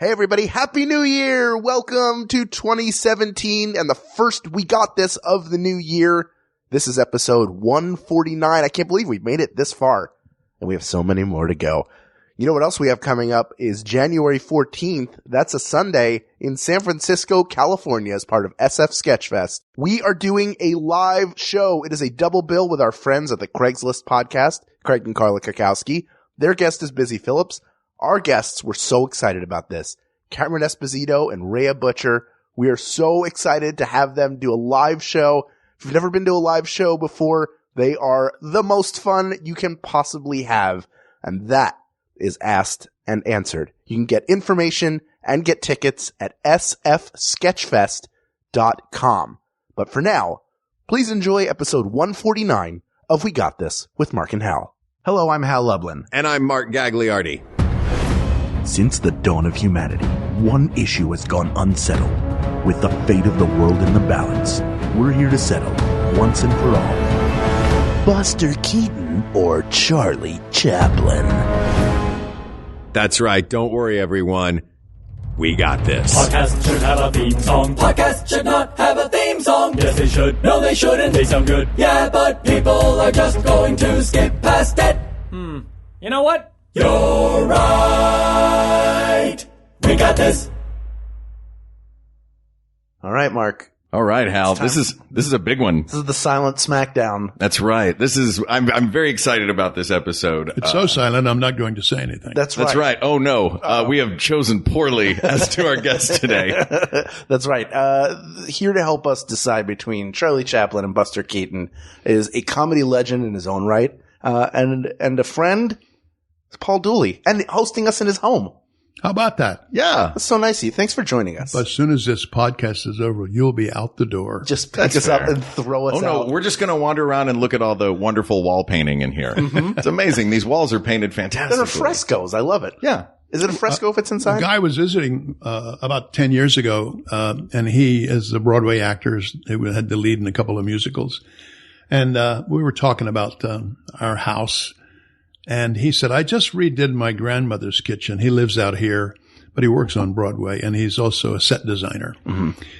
Hey everybody, Happy New Year! Welcome to 2017 and the first We Got This of the new year. This is episode 149. I can't believe we've made it this far. And we have so many more to go. You know what else we have coming up is January 14th. That's a Sunday in San Francisco, California as part of SF Sketchfest. We are doing a live show. It is a double bill with our friends at the Craigslist podcast, Craig and Carla Kakowski. Their guest is Busy Phillips. Our guests were so excited about this. Cameron Esposito and Rhea Butcher. We are so excited to have them do a live show. If you've never been to a live show before, they are the most fun you can possibly have. And that is asked and answered. You can get information and get tickets at sfsketchfest.com. But for now, please enjoy episode 149 of We Got This with Mark and Hal. Hello, I'm Hal Lublin. And I'm Mark Gagliardi. Since the dawn of humanity, one issue has gone unsettled. With the fate of the world in the balance, we're here to settle, once and for all, Buster Keaton or Charlie Chaplin. That's right. Don't worry, everyone. We got this. Podcast should have a theme song. Podcast should not have a theme song. Yes, they should. No, they shouldn't. They sound good. Yeah, but people are just going to skip past it. You know what? You're right. We got this. All right, Mark. All right, Hal. This is a big one. This is the silent smackdown. That's right. I'm very excited about this episode. It's so silent, I'm not going to say anything. That's right. That's right. Oh no. We have chosen poorly as to our guest today. That's right. Here to help us decide between Charlie Chaplin and Buster Keaton is a comedy legend in his own right, and a friend, Paul Dooley, and hosting us in his home. How about that? Yeah. That's so nice of you. Thanks for joining us. But as soon as this podcast is over, you'll be out the door. Just pick us up and throw us out. Oh no, we're just going to wander around and look at all the wonderful wall painting in here. It's amazing. These walls are painted fantastically. They're frescoes. I love it. Yeah. Is it a fresco if it's inside? A guy was visiting about 10 years ago, and he, as the Broadway actors, they had the lead in a couple of musicals. And we were talking about our house. And he said, I just redid my grandmother's kitchen. He lives out here, but he works on Broadway, and he's also a set designer.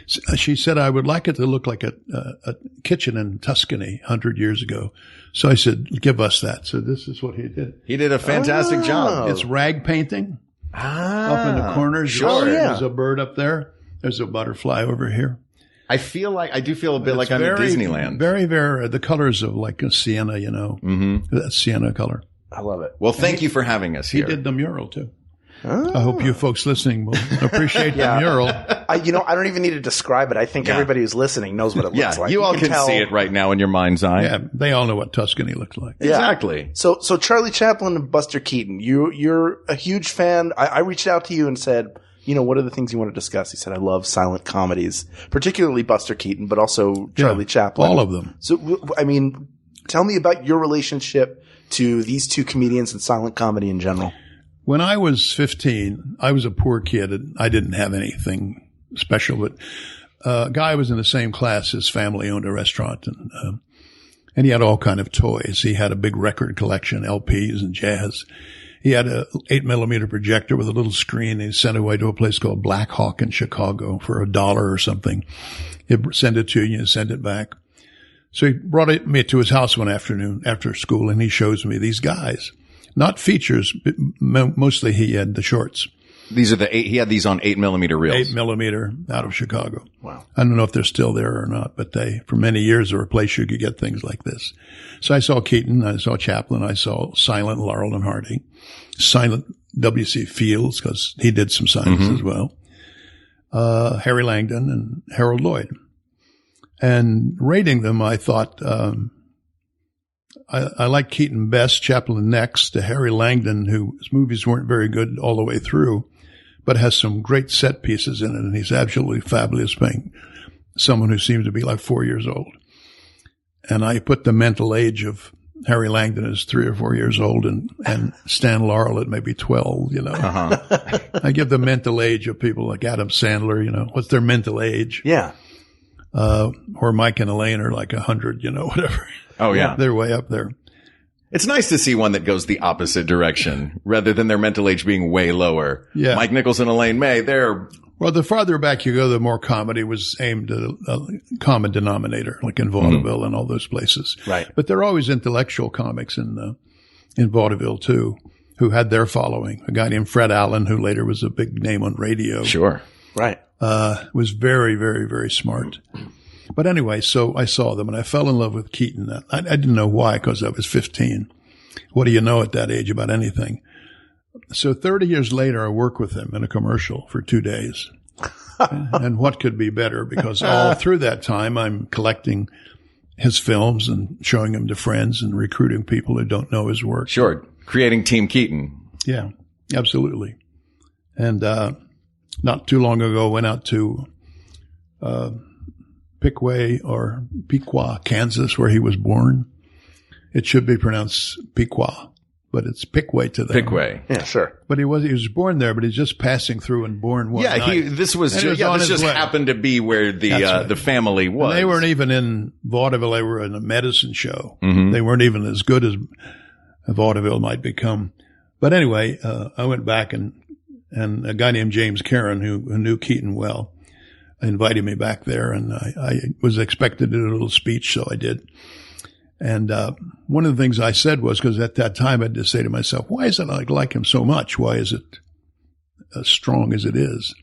She said, I would like it to look like a kitchen in Tuscany 100 years ago. So I said, give us that. So this is what he did. He did a fantastic job. It's rag painting. Up in the corners. Sure. There's a bird up there. There's a butterfly over here. I do feel a bit like I'm in Disneyland. Very, very, the colors of like a sienna, you know, that sienna color. I love it. Well, thank you for having us here. He did the mural too. I hope you folks listening will appreciate the mural. I don't even need to describe it. I think everybody who's listening knows what it looks like. You all can see it right now in your mind's eye. Yeah, they all know what Tuscany looks like. Yeah. Exactly. So Charlie Chaplin and Buster Keaton, you're a huge fan. I reached out to you and said, what are the things you want to discuss? He said, I love silent comedies, particularly Buster Keaton, but also Charlie Chaplin. All of them. So, tell me about your relationship to these two comedians and silent comedy in general. When I was 15, I was a poor kid and I didn't have anything special, but a guy was in the same class. His family owned a restaurant and he had all kind of toys. He had a big record collection, LPs and jazz. He had a 8mm projector with a little screen. He sent it away to a place called Black Hawk in Chicago for $1 or something. He'd send it to you and send it back. So he brought me to his house one afternoon after school, and he shows me these guys. Not features, but mostly he had the shorts. He had these on 8mm reels. 8mm out of Chicago. Wow. I don't know if they're still there or not, but for many years, there were a place you could get things like this. So I saw Keaton, I saw Chaplin, I saw silent Laurel and Hardy, silent W.C. Fields, because he did some silence as well, Harry Langdon and Harold Lloyd. And rating them, I thought, I like Keaton best, Chaplin next, to Harry Langdon, whose movies weren't very good all the way through, but has some great set pieces in it. And he's absolutely fabulous playing someone who seems to be like 4 years old. And I put the mental age of Harry Langdon as 3 or 4 years old and Stan Laurel at maybe 12, I give the mental age of people like Adam Sandler, what's their mental age? Yeah. Or Mike and Elaine are like 100, whatever. Oh, yeah. They're way up there. It's nice to see one that goes the opposite direction rather than their mental age being way lower. Yeah. Mike Nichols and Elaine May, they're... Well, the farther back you go, the more comedy was aimed at a common denominator, like in vaudeville and all those places. Right. But there are always intellectual comics in vaudeville too, who had their following. A guy named Fred Allen, who later was a big name on radio. Sure. Right. Was very, very, very smart. But anyway, so I saw them and I fell in love with Keaton. I didn't know why, because I was 15. What do you know at that age about anything? So 30 years later, I worked with him in a commercial for 2 days. And what could be better? Because all through that time, I'm collecting his films and showing them to friends and recruiting people who don't know his work. Sure. Creating Team Keaton. Yeah, absolutely. And not too long ago, went out to Piqua, Kansas, where he was born. It should be pronounced Piqua, but it's Piqua to them. Piqua. Yeah, sure. But he was born there, but he's just passing through and born one night. This And he was on this his just way. happened to be where the family was. And they weren't even in vaudeville. They were in a medicine show. Mm-hmm. They weren't even as good as vaudeville might become. But anyway, I went back and a guy named James Caron, who knew Keaton well, invited me back there, and I was expected to do a little speech, so I did. And one of the things I said was, because at that time I had to say to myself, why is it I like him so much? Why is it as strong as it is?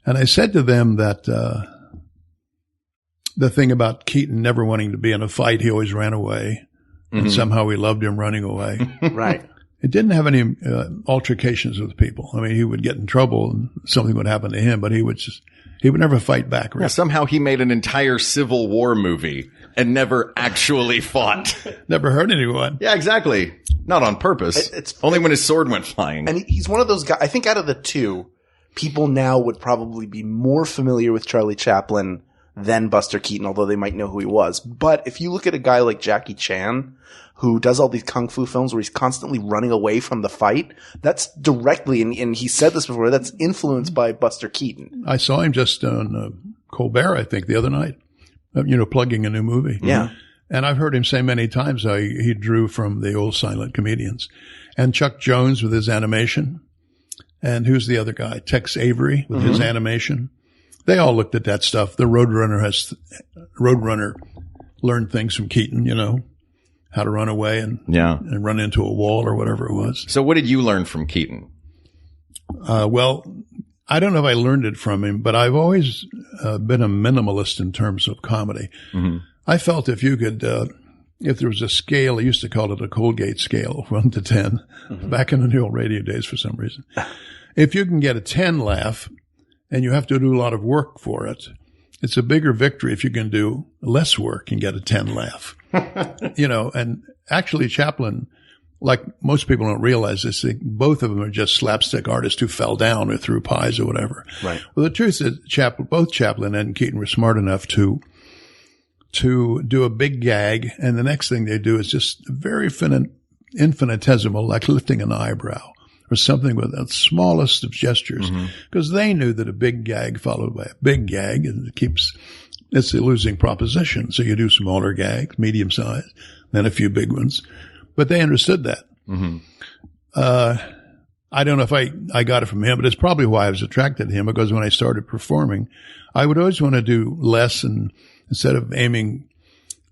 And I said to them that the thing about Keaton never wanting to be in a fight, he always ran away, and somehow we loved him running away. Right. It didn't have any altercations with people. I mean, he would get in trouble and something would happen to him, but he would never fight back. Really. Yeah, somehow he made an entire Civil War movie and never actually fought. Never hurt anyone. Yeah, exactly. Not on purpose. It's only when his sword went flying. And he's one of those guys, I think out of the two, people now would probably be more familiar with Charlie Chaplin than Buster Keaton, although they might know who he was. But if you look at a guy like Jackie Chan, who does all these kung fu films where he's constantly running away from the fight, that's directly, and he said this before, that's influenced by Buster Keaton. I saw him just on Colbert, I think, the other night, plugging a new movie. Yeah. And I've heard him say many times how he drew from the old silent comedians. And Chuck Jones with his animation. And who's the other guy? Tex Avery with his animation. They all looked at that stuff. The Roadrunner learned things from Keaton, how to run away and run into a wall or whatever it was. So what did you learn from Keaton? Well, I don't know if I learned it from him, but I've always been a minimalist in terms of comedy. Mm-hmm. I felt if you could, if there was a scale, I used to call it a Colgate scale, 1 to 10, back in the old radio days for some reason. If you can get a 10 laugh and you have to do a lot of work for it, it's a bigger victory if you can do less work and get a 10 laugh. And actually Chaplin, like most people don't realize this, both of them are just slapstick artists who fell down or threw pies or whatever. Right. Well, the truth is both Chaplin and Keaton were smart enough to do a big gag, and the next thing they do is just very infinitesimal, like lifting an eyebrow or something with the smallest of gestures, because they knew that a big gag followed by a big gag, and it's a losing proposition. So you do smaller gags, medium size, then a few big ones. But they understood that. I don't know if I got it from him, but it's probably why I was attracted to him, because when I started performing, I would always want to do less, and instead of aiming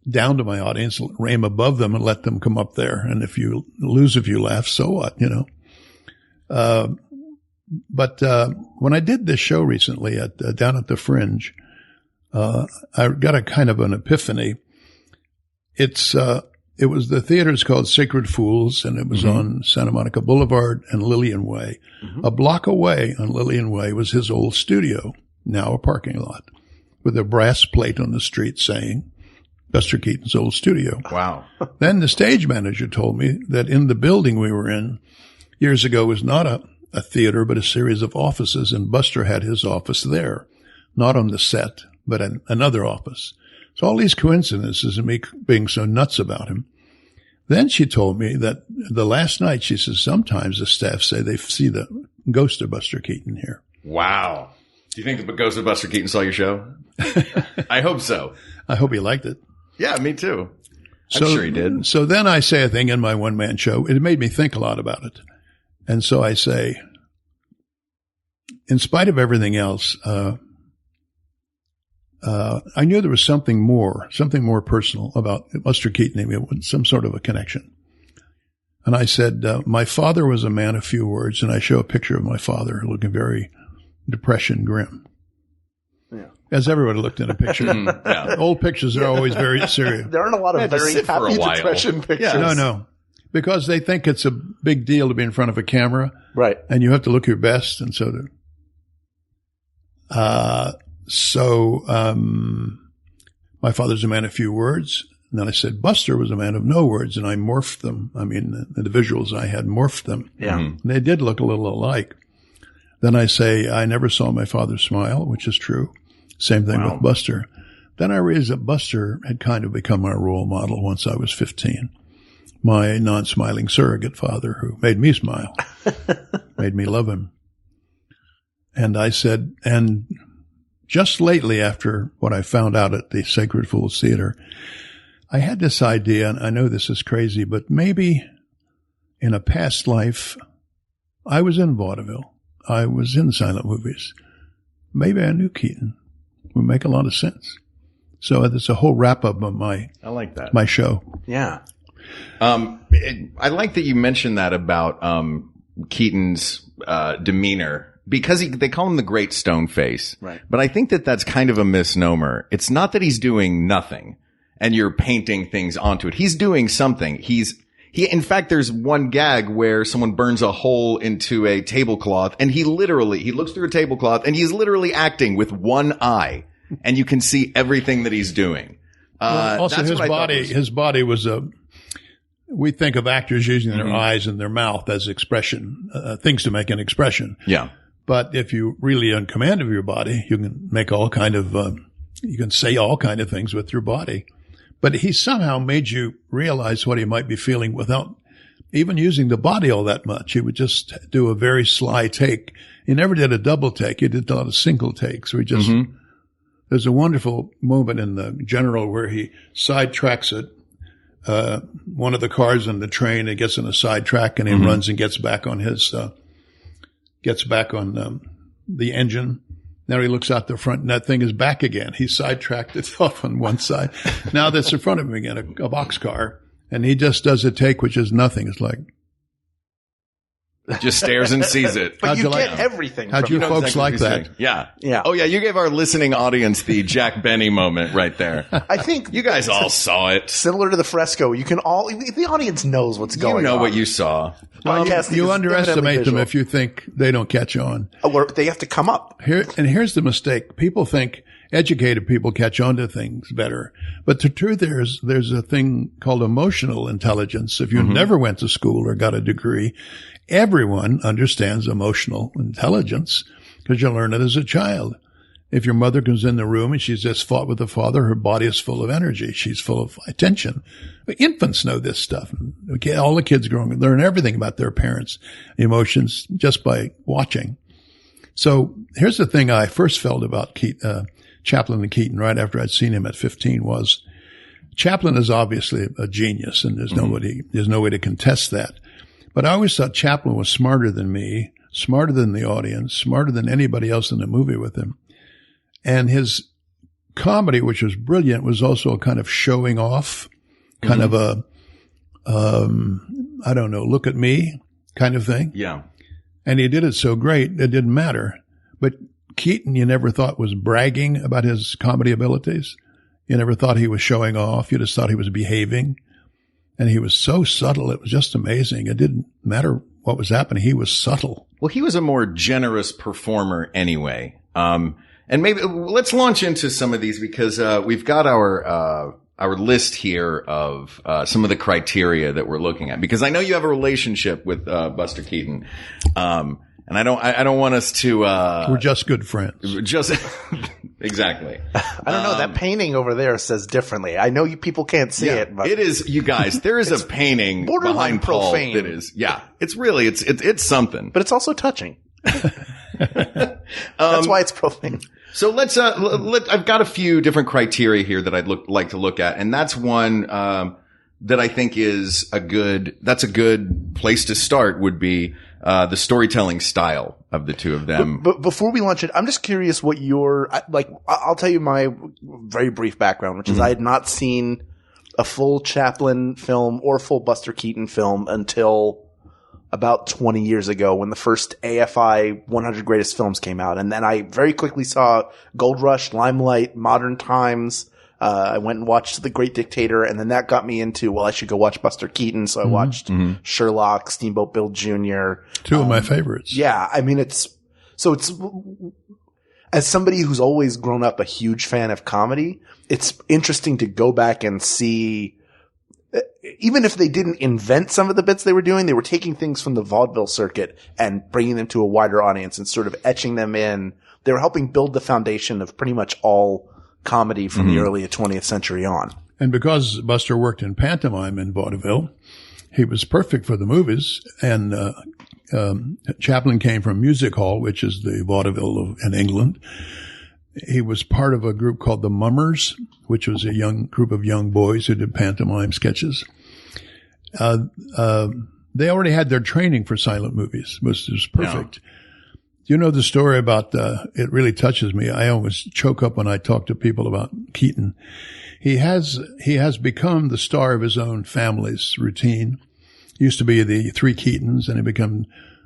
down to my audience, aim above them and let them come up there. And if you lose a few laughs, so what, But when I did this show recently down at the Fringe, I got a kind of an epiphany. It was the theater's called Sacred Fools, and it was on Santa Monica Boulevard and Lillian Way. A block away on Lillian Way was his old studio, now a parking lot, with a brass plate on the street saying Buster Keaton's old studio. Wow. Then the stage manager told me that in the building we were in years ago was not a theater, but a series of offices, and Buster had his office there, not on the set, but another office. So all these coincidences and me being so nuts about him. Then she told me that the last night, she says, sometimes the staff say they see the ghost of Buster Keaton here. Wow. Do you think the ghost of Buster Keaton saw your show? I hope so. I hope he liked it. Yeah, me too. I'm sure he did. So then I say a thing in my one-man show. It made me think a lot about it. And so I say, in spite of everything else, I knew there was something more personal about Buster Keaton. It was some sort of a connection. And I said, my father was a man of few words, and I show a picture of my father looking very depression grim. Yeah. As everybody looked at a picture. Yeah. Old pictures are always very serious. There aren't a lot of very happy depression pictures. Yeah. No. Because they think it's a big deal to be in front of a camera. Right. And you have to look your best. And my father's a man of few words. And then I said, Buster was a man of no words, and I morphed them. I mean, the visuals I had morphed them. Yeah. And they did look a little alike. Then I say, I never saw my father smile, which is true. Same thing with Buster. Then I realized that Buster had kind of become my role model once I was 15. My non-smiling surrogate father who made me smile, made me love him. And I said, and just lately after what I found out at the Sacred Fools Theater, I had this idea, and I know this is crazy, but maybe in a past life, I was in vaudeville. I was in silent movies. Maybe I knew Keaton. It would make a lot of sense. So it's a whole wrap-up of I like that. My show. Yeah. I like that you mentioned that about Keaton's demeanor. Because they call him the Great Stone Face. Right. But I think that that's kind of a misnomer. It's not that he's doing nothing and you're painting things onto it. He's doing something. In fact, there's one gag where someone burns a hole into a tablecloth and he looks through a tablecloth and he's literally acting with one eye and you can see everything that he's doing. Also, his body was we think of actors using their eyes and their mouth as expression, things to make an expression. Yeah. But if you really in command of your body, you can make all kind of, you can say all kind of things with your body. But he somehow made you realize what he might be feeling without even using the body all that much. He would just do a very sly take. He never did a double take. He did a lot of single takes. There's a wonderful moment in the General where he sidetracks it. One of the cars in the train, and gets in a sidetrack and he runs and gets back on the engine. Now he looks out the front and that thing is back again. He sidetracked it off on one side. Now that's in front of him again, a boxcar. And he just does a take, which is nothing. It's like. Just stares and sees it. But you get everything. How'd you folks like that? Yeah. Yeah. Oh yeah. You gave our listening audience the Jack Benny moment right there. I think you guys all saw it. Similar to the fresco. You can the audience knows what's going on. You know what you saw. You underestimate them if you think they don't catch on. Or they have to come up. Here's the mistake. People think educated people catch on to things better. But the truth is, there's a thing called emotional intelligence. If you never went to school or got a degree, everyone understands emotional intelligence because you learn it as a child. If your mother comes in the room and she's just fought with the father, her body is full of energy. She's full of attention. Infants know this stuff. Okay, all the kids growing up learn everything about their parents' emotions just by watching. So here's the thing I first felt about Chaplin and Keaton right after I'd seen him at 15 was Chaplin is obviously a genius, and there's no way to contest that. But I always thought Chaplin was smarter than me, smarter than the audience, smarter than anybody else in the movie with him. And his comedy, which was brilliant, was also a kind of showing off, kind of a, I don't know, look at me kind of thing. Yeah. And he did it so great, it didn't matter. But Keaton, you never thought was bragging about his comedy abilities. You never thought he was showing off. You just thought he was behaving. And he was so subtle. It was just amazing. It didn't matter what was happening. He was subtle. Well, he was a more generous performer anyway. And maybe let's launch into some of these because, we've got our list here of, some of the criteria that we're looking at because I know you have a relationship with, Buster Keaton. And I don't want us to, we're just good friends. Exactly. I don't know. That painting over there says differently. I know you people can't see it, but it is, you guys, there is a painting behind Paul profane. that is, it's really, it's something. But it's also touching. That's why it's profane. So let's, I've got a few different criteria here that I'd like to look at. And that's one, that I think is that's a good place to start would be the storytelling style of the two of them. But before we launch it, I'm just curious what I'll tell you my very brief background, which is I had not seen a full Chaplin film or full Buster Keaton film until about 20 years ago when the first AFI 100 Greatest Films came out. And then I very quickly saw Gold Rush, Limelight, Modern Times. I went and watched The Great Dictator, and then that got me into, I should go watch Buster Keaton. So I watched Sherlock, Steamboat Bill Jr. Two of my favorites. Yeah. I mean, it's as somebody who's always grown up a huge fan of comedy, it's interesting to go back and see, even if they didn't invent some of the bits they were doing, they were taking things from the vaudeville circuit and bringing them to a wider audience and sort of etching them in. They were helping build the foundation of pretty much all comedy from the early 20th century on. And because Buster worked in pantomime in vaudeville, he was perfect for the movies. And Chaplin came from music hall, which is the vaudeville in England. He was part of a group called the Mummers, which was a young group of young boys who did pantomime sketches. They already had their training for silent movies. It was perfect. Yeah. You know the story about, it really touches me. I always choke up when I talk to people about Keaton. He has become the star of his own family's routine. He used to be the three Keatons, and he became,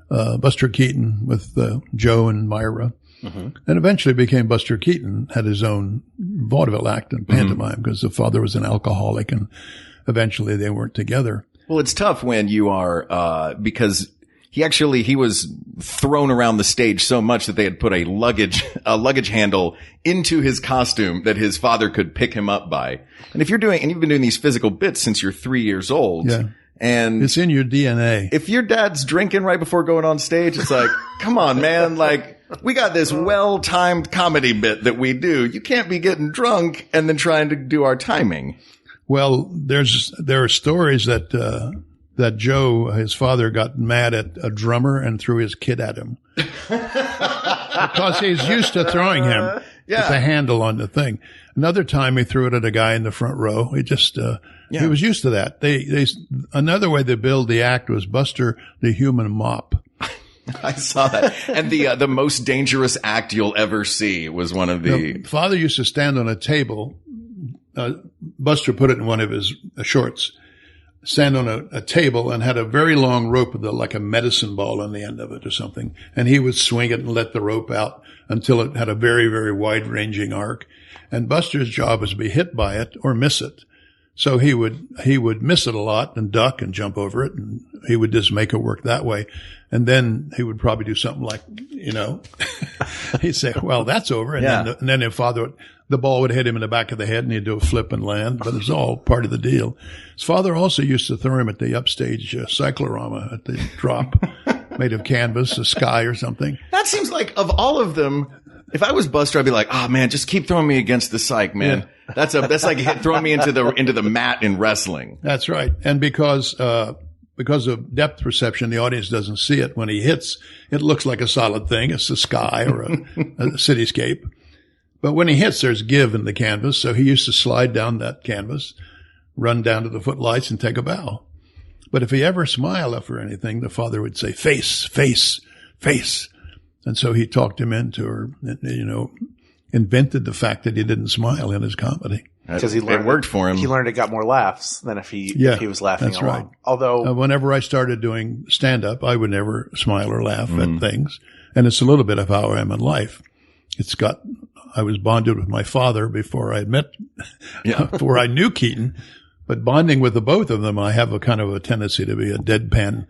Buster Keaton with, Joe and Myra. And eventually became Buster Keaton, had his own vaudeville act and pantomime because the father was an alcoholic, and eventually they weren't together. Well, it's tough when you are, because he was thrown around the stage so much that they had put a luggage handle into his costume that his father could pick him up by. And if you've been doing these physical bits since you're 3 years old. Yeah. And it's in your DNA. If your dad's drinking right before going on stage, it's like, come on, man. Like, we got this well-timed comedy bit that we do. You can't be getting drunk and then trying to do our timing. Well, there are stories that Joe, his father, got mad at a drummer and threw his kid at him. Because he's used to throwing him with the handle on the thing. Another time he threw it at a guy in the front row. He just, he was used to that. Another way they build the act was Buster the Human Mop. I saw that. And the most dangerous act you'll ever see was one of the father used to stand on a table. Buster put it in one of his shorts. Stand on a table and had a very long rope with like a medicine ball on the end of it or something. And he would swing it and let the rope out until it had a very, very wide ranging arc. And Buster's job was to be hit by it or miss it. So he would miss it a lot and duck and jump over it, and he would just make it work that way. And then he would probably do something like, he'd say, well, that's over. And then the ball would hit him in the back of the head and he'd do a flip and land, but it's all part of the deal. His father also used to throw him at the upstage cyclorama at the drop made of canvas, a sky or something. That seems like, of all of them, if I was Buster, I'd be like, oh man, just keep throwing me against the cyc, man. Yeah. That's like throwing me into the mat in wrestling. That's right. And because of depth perception, the audience doesn't see it. When he hits, it looks like a solid thing. It's the sky or a cityscape. But when he hits, there's give in the canvas. So he used to slide down that canvas, run down to the footlights and take a bow. But if he ever smiled after anything, the father would say, face, face, face. And so he talked him into, invented the fact that he didn't smile in his comedy. Because it worked for him. He learned it got more laughs than if he was laughing that's along. Right. Although, whenever I started doing stand-up, I would never smile or laugh at things. And it's a little bit of how I am in life. I was bonded with my father before I before I knew Keaton. But bonding with the both of them, I have a kind of a tendency to be a deadpan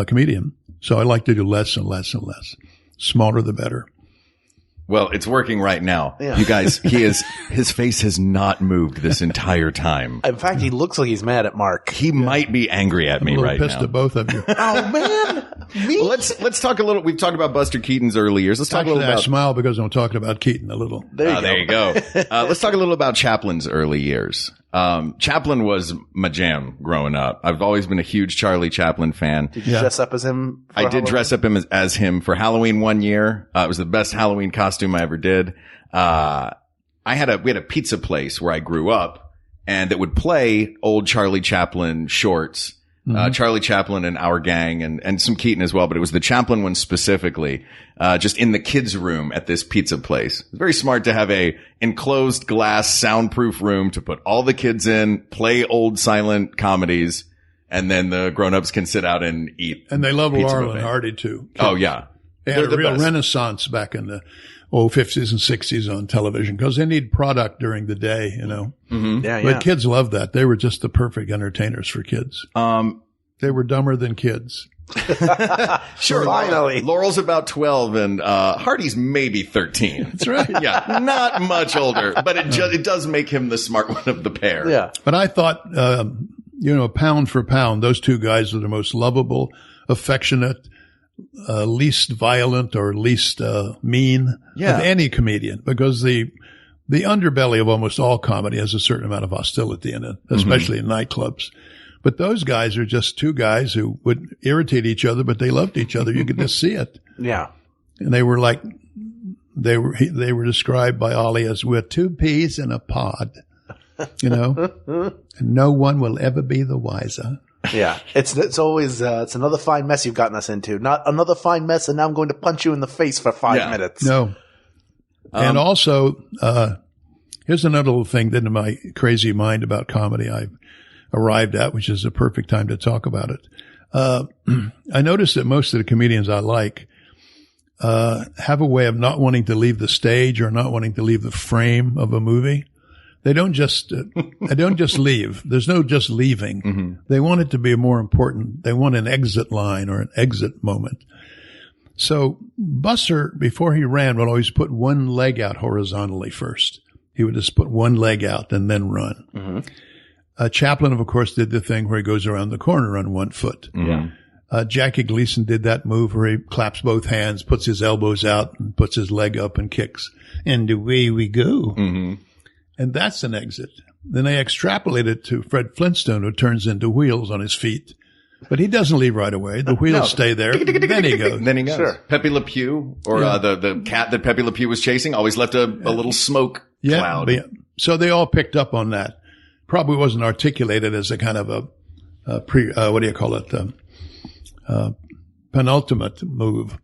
comedian. So I like to do less and less and less. Smaller the better. Well, it's working right now. Yeah. You guys, his face has not moved this entire time. In fact, he looks like he's mad at Mark. He might be angry at me right now. I'm pissed at both of you. Oh man. Me? Well, let's talk a little. We've talked about Buster Keaton's early years. Let's talk a little about. I smile because I'm talking about Keaton a little. There you go. Let's talk a little about Chaplin's early years. Chaplin was my jam growing up. I've always been a huge Charlie Chaplin fan. Did you dress up as him? I did dress up as him for Halloween one year. It was the best Halloween costume I ever did. We had a pizza place where I grew up, and that would play old Charlie Chaplin shorts. Charlie Chaplin and Our Gang and some Keaton as well, but it was the Chaplin one specifically, just in the kids' room at this pizza place. It's very smart to have a enclosed glass soundproof room to put all the kids in, play old silent comedies, and then the grown-ups can sit out and eat. And they love pizza Laurel buffet. and Hardy too. Oh yeah. They had They're a the real best. renaissance back in the 50s and 60s on television because they need product during the day, you know. Yeah, But kids loved that. They were just the perfect entertainers for kids. They were dumber than kids. Sure. Finally. Laurel's about 12 and Hardy's maybe 13. That's right. Yeah, not much older, but it does make him the smart one of the pair. Yeah. But I thought, pound for pound, those two guys are the most lovable, affectionate, least violent or least mean of any comedian, because the underbelly of almost all comedy has a certain amount of hostility in it, especially in nightclubs. But those guys are just two guys who would irritate each other, but they loved each other. You could just see it. Yeah. And they were like, they were described by Ollie as we're two peas in a pod, you know, and no one will ever be the wiser. Yeah. It's always, it's another fine mess you've gotten us into. Not another fine mess, and now I'm going to punch you in the face for 5 minutes. No. And also, here's another little thing that in my crazy mind about comedy I've arrived at, which is the perfect time to talk about it. I noticed that most of the comedians I like have a way of not wanting to leave the stage or not wanting to leave the frame of a movie. They don't just leave. There's no just leaving. They want it to be more important. They want an exit line or an exit moment. So Buster, before he ran, would always put one leg out horizontally first. He would just put one leg out and then run. Chaplin, of course, did the thing where he goes around the corner on one foot. Jackie Gleason did that move where he claps both hands, puts his elbows out, and puts his leg up and kicks. And away we go. And that's an exit. Then they extrapolate it to Fred Flintstone, who turns into wheels on his feet. But he doesn't leave right away. The wheels stay there. Then he goes. Then he goes. Sure. Pepe Le Pew, or the cat that Pepe Le Pew was chasing, always left a little smoke cloud. So they all picked up on that. Probably wasn't articulated as a kind of penultimate move.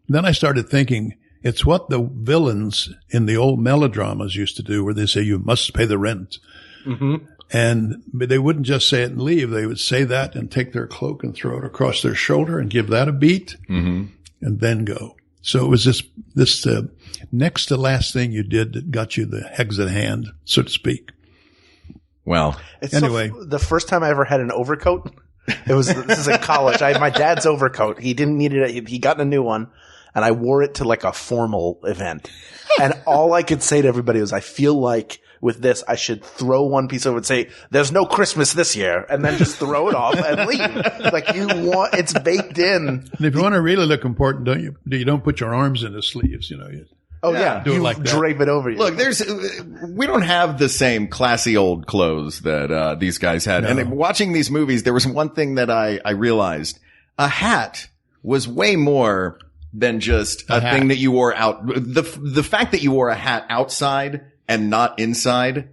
Then I started thinking, it's what the villains in the old melodramas used to do, where they say, you must pay the rent. And they wouldn't just say it and leave. They would say that and take their cloak and throw it across their shoulder and give that a beat and then go. So it was this next to last thing you did that got you the exit hand, so to speak. Well, anyway, the first time I ever had an overcoat, this is in college. I had my dad's overcoat. He didn't need it. He got a new one, and I wore it to like a formal event. And all I could say to everybody was, I feel like with this, I should throw one piece over and say, there's no Christmas this year, and then just throw it off and leave. Like it's baked in. And if you want to really look important, you don't put your arms in the sleeves, you know. Oh yeah, do it you like that. Drape it over you. look, we don't have the same classy old clothes that these guys had. No. And watching these movies, there was one thing that I realized: a hat was way more than just a thing that you wore out. The fact that you wore a hat outside and not inside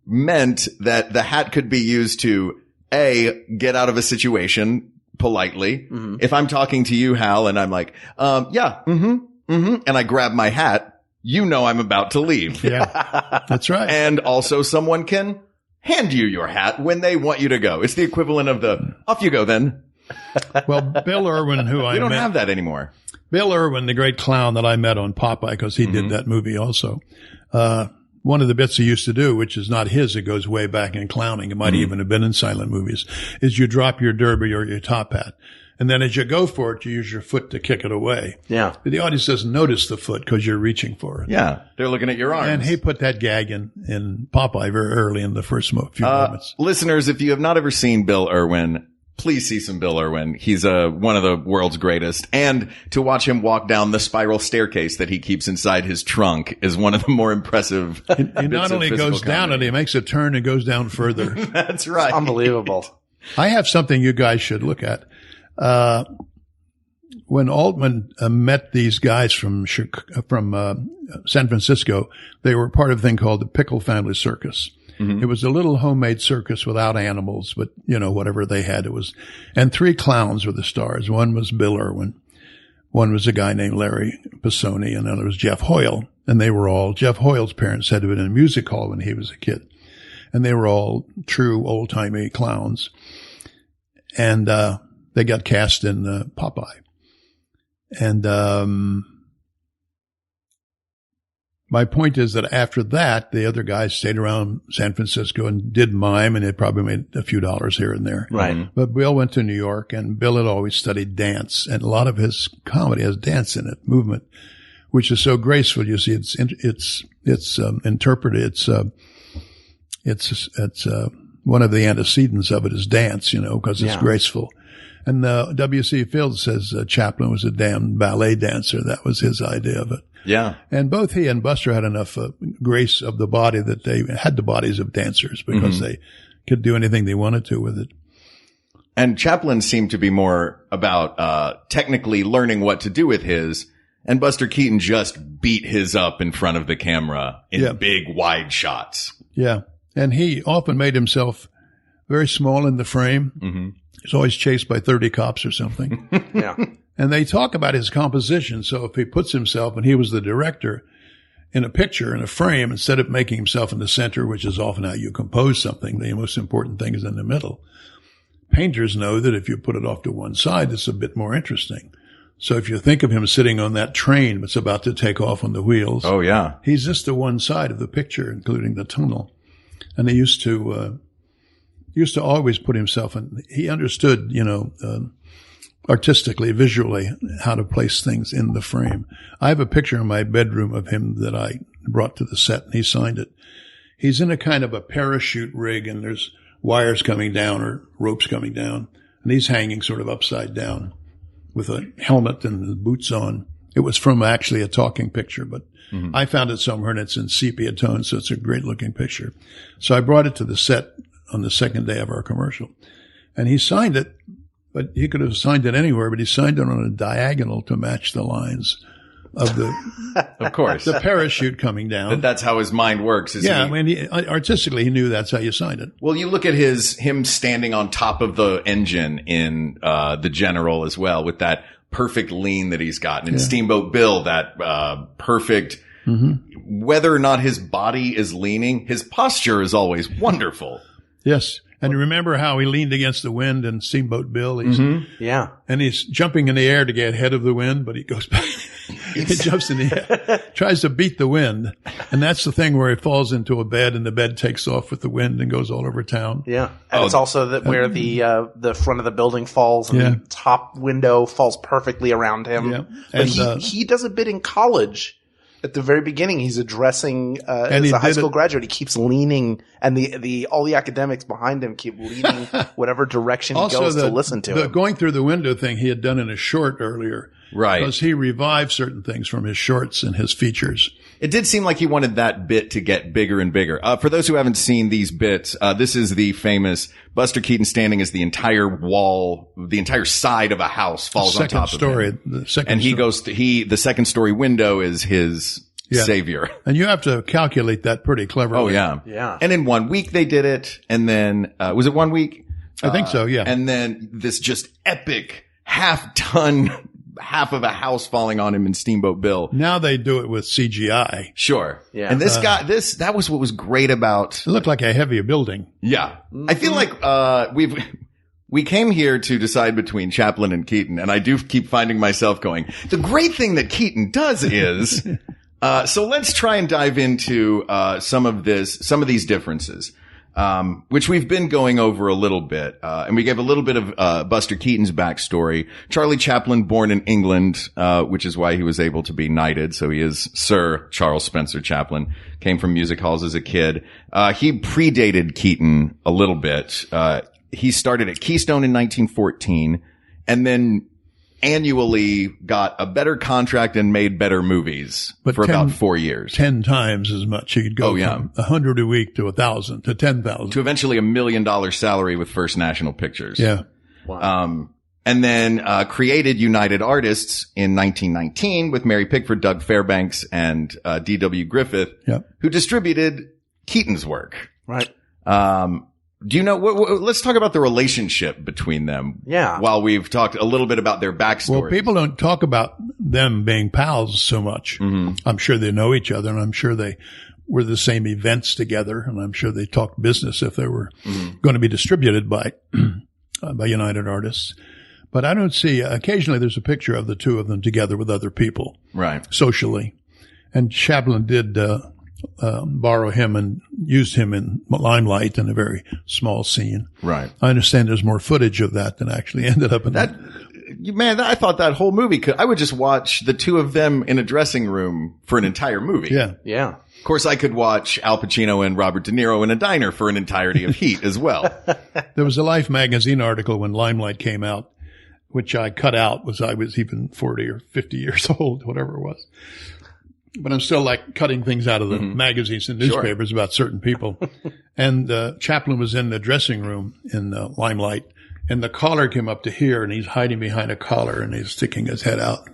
meant that the hat could be used to get out of a situation politely. If I'm talking to you, Hal, and I'm like, and I grab my hat, you know I'm about to leave. Yeah, that's right. And also someone can hand you your hat when they want you to go. It's the equivalent of the, off you go then. Well, Bill Irwin, We don't have that anymore. Bill Irwin, the great clown that I met on Popeye, because he did that movie also. One of the bits he used to do, which is not his, it goes way back in clowning. It might even have been in silent movies, is you drop your derby or your top hat. And then as you go for it, you use your foot to kick it away. Yeah. But the audience doesn't notice the foot because you're reaching for it. Yeah. They're looking at your arms. And he put that gag in Popeye very early in the first few moments. Listeners, if you have not ever seen Bill Irwin, please see some Bill Irwin. He's one of the world's greatest. And to watch him walk down the spiral staircase that he keeps inside his trunk is one of the more impressive. He not only goes down it, he makes a turn and goes down further. That's right. Unbelievable. I have something you guys should look at. When Altman met these guys from San Francisco, they were part of a thing called the Pickle Family Circus. It was a little homemade circus without animals, but, whatever they had, it was. And 3 clowns were the stars. One was Bill Irwin. One was a guy named Larry Pisoni, and another was Jeff Hoyle. And they were all, Jeff Hoyle's parents had been in a music hall when he was a kid. And they were all true old-timey clowns. And they got cast in Popeye. And my point is that after that, the other guys stayed around San Francisco and did mime, and they probably made a few dollars here and there. Right. But Bill went to New York, and Bill had always studied dance, and a lot of his comedy has dance in it, movement, which is so graceful. You see, it's interpreted. It's one of the antecedents of it is dance, because it's graceful. And W.C. Fields says Chaplin was a damn ballet dancer. That was his idea of it. Yeah. And both he and Buster had enough grace of the body that they had the bodies of dancers because they could do anything they wanted to with it. And Chaplin seemed to be more about technically learning what to do with his, and Buster Keaton just beat his up in front of the camera in big, wide shots. Yeah. And he often made himself very small in the frame. Mm-hmm. He's always chased by 30 cops or something. Yeah. And they talk about his composition. So if he puts himself, and he was the director, in a picture, in a frame, instead of making himself in the center, which is often how you compose something, the most important thing is in the middle. Painters know that if you put it off to one side, it's a bit more interesting. So if you think of him sitting on that train that's about to take off on the wheels. Oh, yeah. He's just to one side of the picture, including the tunnel. And he used to always put himself in. He understood, artistically, visually, how to place things in the frame. I have a picture in my bedroom of him that I brought to the set, and he signed it. He's in a kind of a parachute rig, and there's wires coming down or ropes coming down, and he's hanging sort of upside down with a helmet and boots on. It was from actually a talking picture, but I found it somewhere, and it's in sepia tone, so it's a great-looking picture. So I brought it to the set on the second day of our commercial, and he signed it. But he could have signed it anywhere, but he signed it on a diagonal to match the lines of the, of course, the parachute coming down. That's how his mind works. Artistically, he knew that's how you signed it. Well, you look at him standing on top of the engine in The General as well, with that perfect lean that he's got, and in Steamboat Bill, that perfect. Mm-hmm. Whether or not his body is leaning, his posture is always wonderful. Yes. And you remember how he leaned against the wind in Steamboat Bill? Yeah. And he's jumping in the air to get ahead of the wind, but he goes back. He jumps in the air, tries to beat the wind. And that's the thing where he falls into a bed and the bed takes off with the wind and goes all over town. Yeah. And it's also where the front of the building falls and the top window falls perfectly around him. Yeah. But he does a bit in college. At the very beginning, he's addressing as a high school graduate. He keeps leaning, and all the academics behind him keep leaning whatever direction he goes to listen to him. Going through the window thing he had done in a short earlier. Right. Because he revived certain things from his shorts and his features. It did seem like he wanted that bit to get bigger and bigger. For those who haven't seen these bits, this is the famous Buster Keaton standing as the entire wall, the entire side of a house falls on top of him. The second story window is his savior. And you have to calculate that pretty cleverly. Oh, yeah. Yeah. And in 1 week they did it. And then, was it 1 week? I think so, yeah. And then this just epic half of a house falling on him in Steamboat Bill. Now they do it with CGI. Sure. Yeah. And that was what was great about. It looked like a heavier building. Yeah. I feel like, we came here to decide between Chaplin and Keaton, and I do keep finding myself going, the great thing that Keaton does is, so let's try and dive into, some of these differences. Which we've been going over a little bit. And we gave a little bit of, Buster Keaton's backstory. Charlie Chaplin, born in England, which is why he was able to be knighted. So he is Sir Charles Spencer Chaplin, came from music halls as a kid. He predated Keaton a little bit. He started at Keystone in 1914 and then annually got a better contract and made better movies for about 4 years. 10 times as much. He could go from 100 a week to 1,000 to 10,000. To eventually $1 million salary with First National Pictures. Yeah. Wow. And then created United Artists in 1919 with Mary Pickford, Doug Fairbanks, and D.W. Griffith, who distributed Keaton's work. Right. Do you know, let's talk about the relationship between them. Yeah. While we've talked a little bit about their backstory. Well, people don't talk about them being pals so much. I'm sure they know each other, and I'm sure they were the same events together, and I'm sure they talked business if they were going to be distributed by United Artists. But I don't see, occasionally there's a picture of the two of them together with other people. Right. Socially. And Chaplin did borrow him and used him in Limelight in a very small scene. Right. I understand there's more footage of that than actually ended up in that. Man, I thought that whole movie I would just watch the two of them in a dressing room for an entire movie. Yeah. Yeah. Of course, I could watch Al Pacino and Robert De Niro in a diner for an entirety of Heat as well. There was a Life magazine article when Limelight came out, which I cut out I was even 40 or 50 years old, whatever it was. But I'm still like cutting things out of the magazines and newspapers about certain people. And Chaplin was in the dressing room in Limelight, and the collar came up to here, and he's hiding behind a collar, and he's sticking his head out.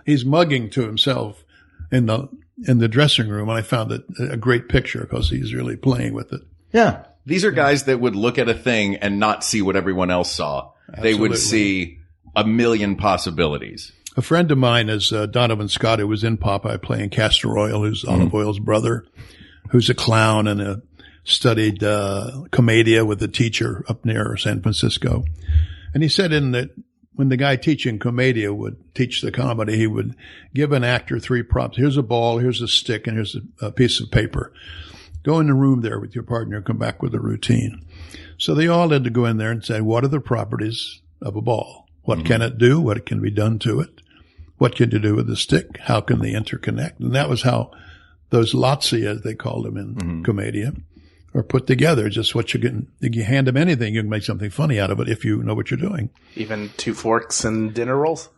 He's mugging to himself in the dressing room, and I found it a great picture because he's really playing with it. Yeah. These are guys that would look at a thing and not see what everyone else saw. Absolutely. They would see a million possibilities. A friend of mine is Donovan Scott, who was in Popeye playing Castor Oil, who's Olive Oil's brother, who's a clown and studied commedia with a teacher up near San Francisco. And he said when the guy teaching commedia would teach the comedy, he would give an actor 3 props. Here's a ball, here's a stick, and here's a piece of paper. Go in the room there with your partner, come back with a routine. So they all had to go in there and say, what are the properties of a ball? What can it do? What can be done to it? What can you do with the stick? How can they interconnect? And that was how those Lazzi, as they called them in commedia, are put together. Just what you hand them anything, you can make something funny out of it if you know what you're doing. Even 2 forks and dinner rolls?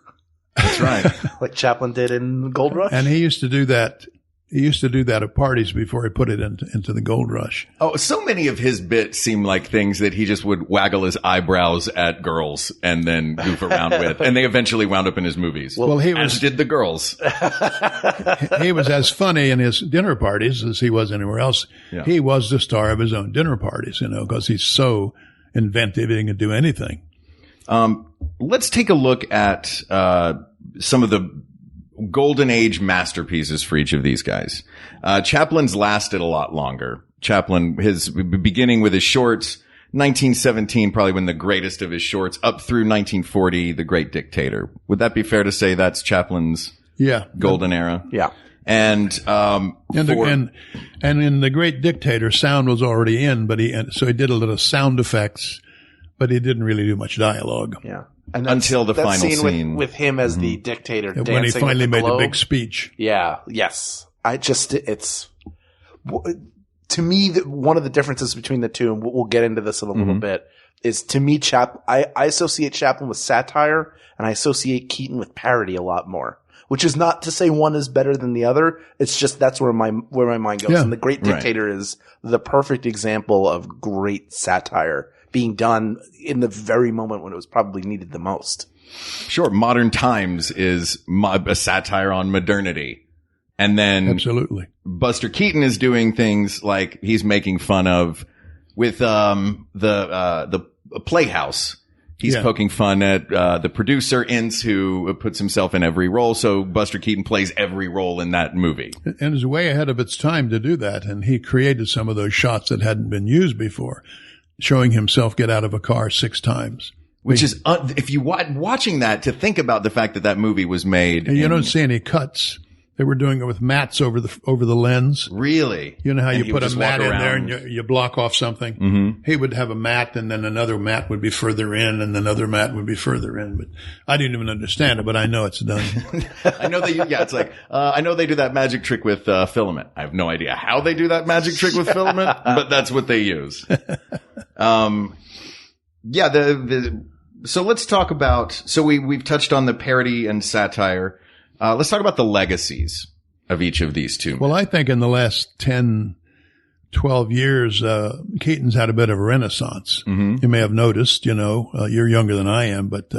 That's right. Like Chaplin did in Gold Rush? And he used to do that. He used to do that at parties before he put it into the Gold Rush. Oh, so many of his bits seem like things that he just would waggle his eyebrows at girls and then goof around with. And they eventually wound up in his movies. Well, as did the girls. He was as funny in his dinner parties as he was anywhere else. Yeah. He was the star of his own dinner parties, because he's so inventive, he can do anything. Let's take a look at some of the golden age masterpieces for each of these guys. Chaplin's lasted a lot longer. Chaplin, his beginning with his shorts, 1917, probably when the greatest of his shorts, up through 1940, The Great Dictator. Would that be fair to say that's Chaplin's golden era? Yeah. And in The Great Dictator, sound was already in, so he did a little sound effects, but he didn't really do much dialogue. Yeah. And until the final scene with him as the dictator dancing when he finally made the big speech. Yeah. Yes. To me, one of the differences between the two, and we'll get into this in a little bit, is to me, I associate Chaplin with satire, and I associate Keaton with parody a lot more. Which is not to say one is better than the other. It's just that's where my mind goes. Yeah. And The Great Dictator is the perfect example of great satire being done in the very moment when it was probably needed the most. Sure. Modern Times is a satire on modernity. And then absolutely, Buster Keaton is doing things like he's making fun of with the Playhouse. He's poking fun at the producer Ince, who puts himself in every role. So Buster Keaton plays every role in that movie. And is way ahead of its time to do that. And he created some of those shots that hadn't been used before, showing himself get out of a car 6 times. Which is, if you watching that, to think about the fact that movie was made. And you don't see any cuts. They were doing it with mats over the lens. Really? You know how you put a mat in there and you block off something? Mm-hmm. He would have a mat, and then another mat would be further in, and another mat would be further in. But I didn't even understand it, but I know it's done. I know it's like, I know they do that magic trick with filament. I have no idea how they do that magic trick with filament, but that's what they use. So let's talk about, we've touched on the parody and satire. Let's talk about the legacies of each of these two. Well, I think in the last 10, 12 years, Keaton's had a bit of a renaissance. Mm-hmm. You may have noticed, you're younger than I am, but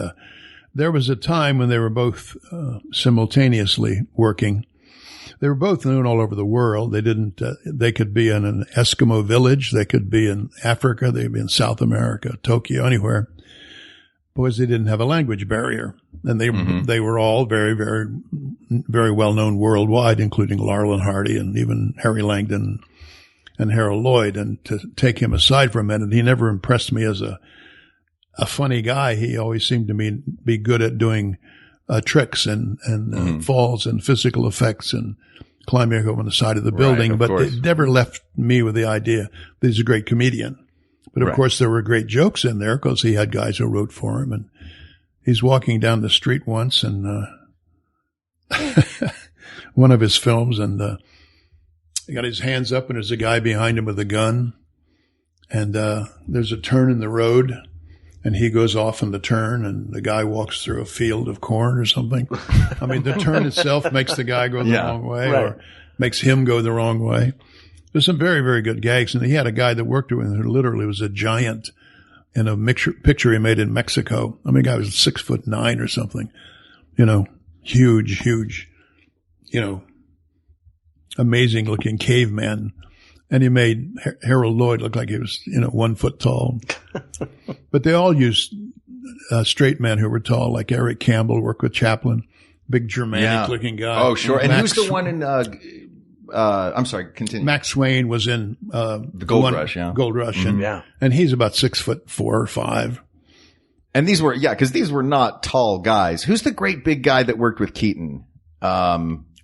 there was a time when they were both simultaneously working They were both known all over the world. They didn't, they could be in an Eskimo village. They could be in Africa. They could be in South America, Tokyo, anywhere. Because they didn't have a language barrier. And they were all very, very, very well known worldwide, including Laurel and Hardy and even Harry Langdon and Harold Lloyd. And to take him aside for a minute, he never impressed me as a funny guy. He always seemed to me be good at doing tricks and falls and physical effects and climbing over on the side of the building. Right, but course. it never left me with the idea that he's a great comedian. But of course, there were great jokes in there because he had guys who wrote for him. And he's walking down the street once and one of his films, and he got his hands up, and there's a guy behind him with a gun. And there's a turn in the road, and he goes off in the turn, and the guy walks through a field of corn or something. I mean, the turn itself makes the guy go the wrong way or makes him go the wrong way. There's some very, very good gags. And he had a guy that worked with him who literally was a giant in a picture he made in Mexico. I mean, the guy was 6'9" or something, huge, amazing looking caveman. And he made Harold Lloyd look like he was, 1 foot tall. But they all used straight men who were tall, like Eric Campbell worked with Chaplin, big Germanic looking guy. Oh, sure. And who's the one in, I'm sorry, continue. Max Swain was in, the Gold Rush, yeah. Gold Rush. And he's about 6'4" or 5. And these were, because these were not tall guys. Who's the great big guy that worked with Keaton?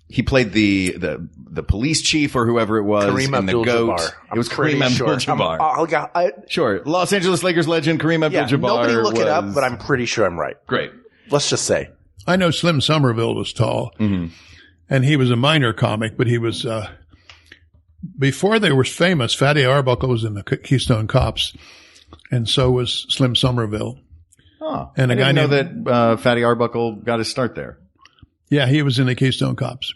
He played the police chief or whoever it was Kareem in the GOAT. Abdul-Jabbar. It was Kareem Abdul-Jabbar. Sure. Los Angeles Lakers legend Kareem Abdul-Jabbar. Nobody look it up, but I'm pretty sure I'm right. Great. Let's just say. I know Slim Somerville was tall. And he was a minor comic, but he was, before they were famous, Fatty Arbuckle was in the Keystone Cops, and so was Slim Somerville. Oh, and a guy know that Fatty Arbuckle got his start there. Yeah, he was in the Keystone Cops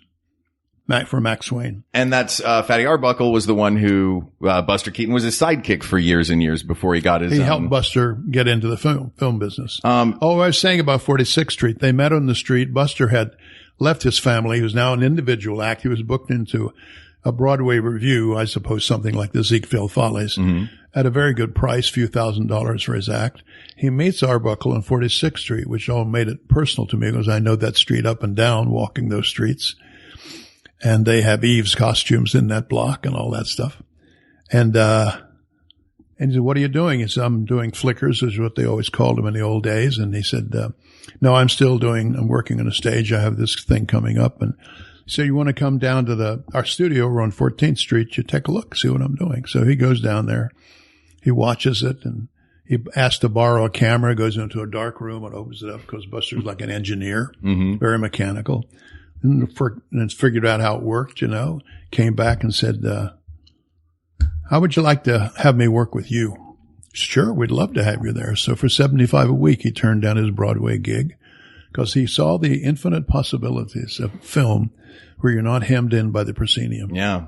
for Max Swain. And that's Fatty Arbuckle was the one who Buster Keaton was his sidekick for years and years before he got his. He helped Buster get into the film business. I was saying about 46th Street. They met on the street. Buster had left his family. He was now an individual act. He was booked into a Broadway review, I suppose something like the Ziegfeld Follies, at a very good price, few $1,000s for his act. He meets Arbuckle on 46th Street, which all made it personal to me because I know that street up and down, walking those streets. And they have Eve's costumes in that block and all that stuff. And he said, "What are you doing?" He said, "I'm doing flickers," is what they always called them in the old days. And he said, "No, I'm working on a stage. I have this thing coming up." And so you want to come down to our studio? We're on 14th Street. You take a look, see what I'm doing. So he goes down there. He watches it and he asks to borrow a camera, goes into a dark room and opens it up because Buster's like an engineer, very mechanical. And it's figured out how it worked, came back and said, "How would you like to have me work with you?" "Sure, we'd love to have you there." So for $75 a week, he turned down his Broadway gig because he saw the infinite possibilities of film where you're not hemmed in by the proscenium. Yeah.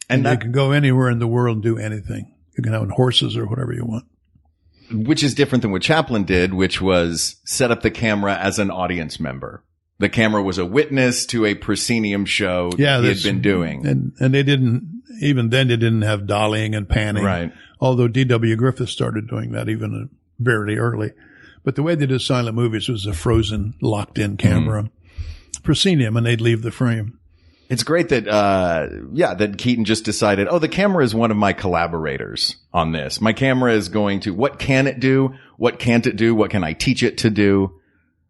And you can go anywhere in the world and do anything. You can have horses or whatever you want. Which is different than what Chaplin did, which was set up the camera as an audience member. The camera was a witness to a proscenium show he had been doing. And they didn't, even then they didn't have dollying and panning. Right. Although D.W. Griffith started doing that even very early. But the way they did silent movies was a frozen, locked-in camera. Proscenium, and they'd leave the frame. It's great that, that Keaton just decided, the camera is one of my collaborators on this. My camera is going to, what can it do? What can't it do? What can I teach it to do?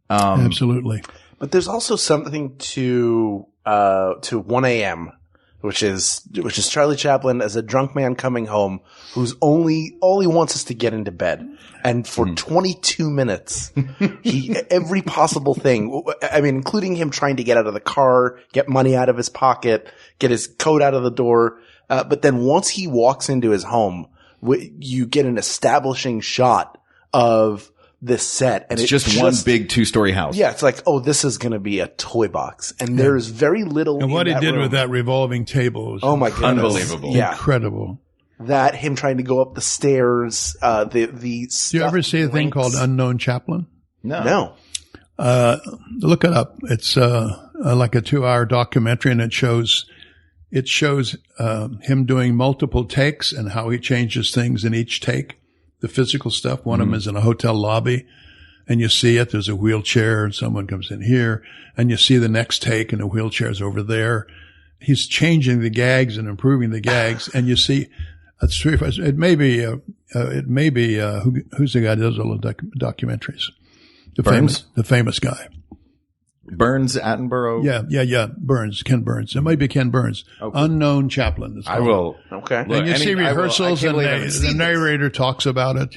Absolutely. But there's also something to 1 a.m., which is Charlie Chaplin as a drunk man coming home who's all he wants is to get into bed. And for 22 minutes, every possible thing, I mean, including him trying to get out of the car, get money out of his pocket, get his coat out of the door. But then once he walks into his home, you get an establishing shot of this set. And it's just one big 2-story house. Yeah. It's like, this is going to be a toy box. And there's very little. And what he did with that revolving table was my goodness. Unbelievable. Yeah. Incredible. That him trying to go up the stairs, Do you ever see a thing called Unknown Chaplin? No. Look it up. It's, like a 2-hour documentary, and it shows him doing multiple takes and how he changes things in each take, the physical stuff. One of them is in a hotel lobby, and you see it. There's a wheelchair, and someone comes in here, and you see the next take, and the wheelchair's over there. He's changing the gags and improving the gags, and you see. It may be who's the guy that does all the documentaries? The famous guy. Burns, Attenborough? Yeah. Ken Burns. It might be Ken Burns. Okay. Unknown Chaplin. I will. Okay. And you see rehearsals and the narrator talks about it,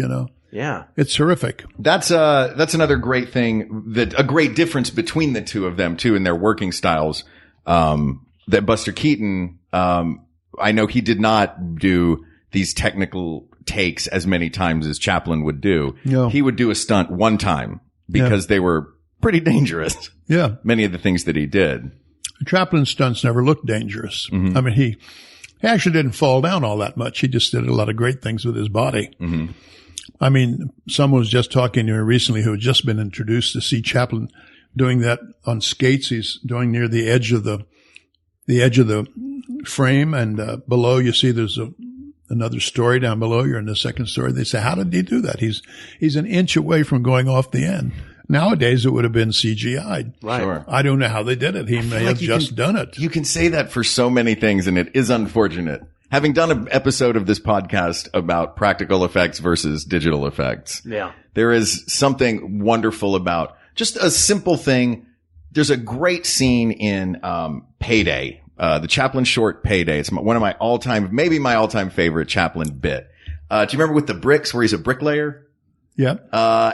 Yeah. It's terrific. That's another great thing, a great difference between the two of them too in their working styles. That Buster Keaton, I know he did not do these technical takes as many times as Chaplin would do. No. He would do a stunt one time because they were pretty dangerous. Yeah. Many of the things that he did. Chaplin's stunts never looked dangerous. Mm-hmm. I mean, he actually didn't fall down all that much. He just did a lot of great things with his body. Mm-hmm. I mean, someone was just talking to me recently who had just been introduced to see Chaplin doing that on skates. He's doing near the edge of the frame, and below you see there's another story down below. You're in the second story. They say, how did he do that? He's an inch away from going off the end. Nowadays, it would have been CGI'd. Right. Sure. I don't know how they did it. He may have just done it. You can say that for so many things, and it is unfortunate. Having done an episode of this podcast about practical effects versus digital effects, there is something wonderful about just a simple thing. There's a great scene in Payday, the Chaplin short Payday. It's one of my maybe my all-time favorite Chaplin bit. Do you remember with the bricks where he's a bricklayer? Yeah.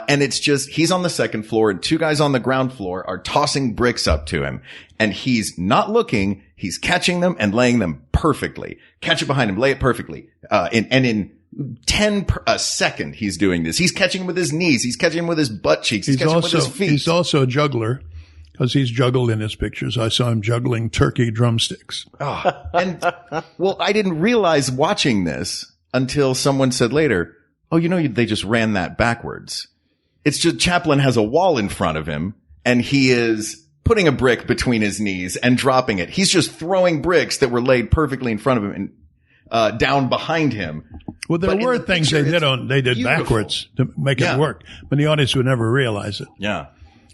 And it's just, he's on the second floor and two guys on the ground floor are tossing bricks up to him, and he's not looking. He's catching them and laying them perfectly. Catch it behind him, lay it perfectly. In 10 a second, he's doing this. He's catching him with his knees. He's catching him with his butt cheeks. He's catching him with his feet. He's also a juggler, because he's juggled in his pictures. I saw him juggling turkey drumsticks. Oh, and well, I didn't realize watching this until someone said later, oh, they just ran that backwards. It's just Chaplin has a wall in front of him, and he is putting a brick between his knees and dropping it. He's just throwing bricks that were laid perfectly in front of him and down behind him. Well, there were things they did beautiful. Backwards to make it work, but the audience would never realize it. Yeah,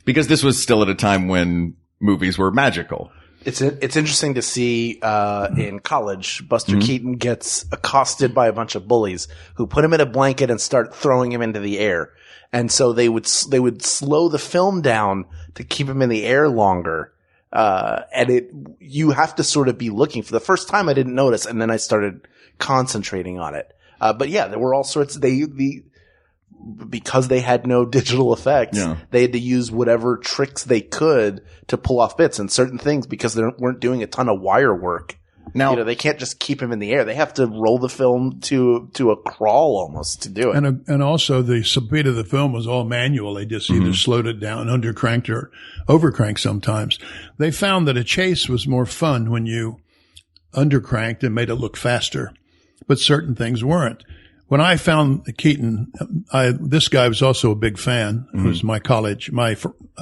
because this was still at a time when movies were magical. It's interesting to see in college, Buster Keaton gets accosted by a bunch of bullies who put him in a blanket and start throwing him into the air. And so they would slow the film down to keep him in the air longer. And you have to sort of be looking. For the first time, I didn't notice, and then I started concentrating on it. But yeah, there were all sorts. Because they had no digital effects, they had to use whatever tricks they could to pull off bits and certain things, because they weren't doing a ton of wire work. Now, they can't just keep him in the air. They have to roll the film to a crawl almost to do it. And also the speed of the film was all manual. They just either slowed it down, undercranked, or overcranked sometimes. They found that a chase was more fun when you undercranked and made it look faster, but certain things weren't. When I found Keaton, this guy was also a big fan. It was my college,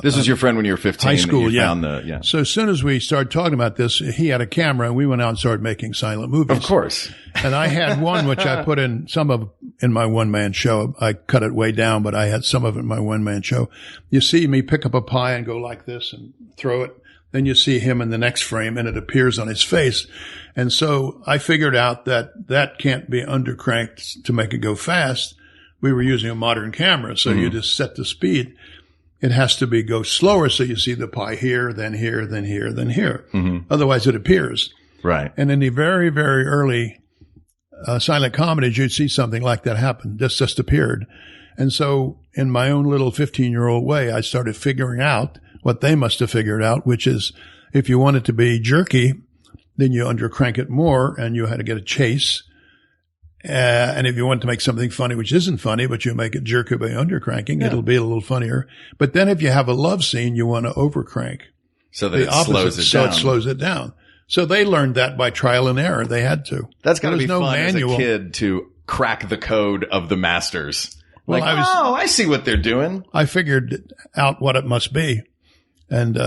this was your friend when you were 15. High school, yeah. So as soon as we started talking about this, he had a camera, and we went out and started making silent movies. Of course. And I had one which I put in in my one-man show. I cut it way down, but I had some of it in my one-man show. You see me pick up a pie and go like this and throw it. Then you see him in the next frame, and it appears on his face. And so I figured out that can't be undercranked to make it go fast. We were using a modern camera, so you just set the speed. It has to go slower, so you see the pie here, then here, then here, then here. Otherwise, it appears. Right. And in the very, very early silent comedies, you'd see something like that happen. Just appeared. And so in my own little 15-year-old way, I started figuring out what they must have figured out, which is if you want it to be jerky, then you undercrank it more, and you had to get a chase. And if you want to make something funny, which isn't funny, but you make it jerky by undercranking, it'll be a little funnier. But then if you have a love scene, you want to overcrank. So that it slows it down. So they learned that by trial and error. They had to. That's got to be fun as a kid to crack the code of the masters. Well, I see what they're doing. I figured out what it must be. And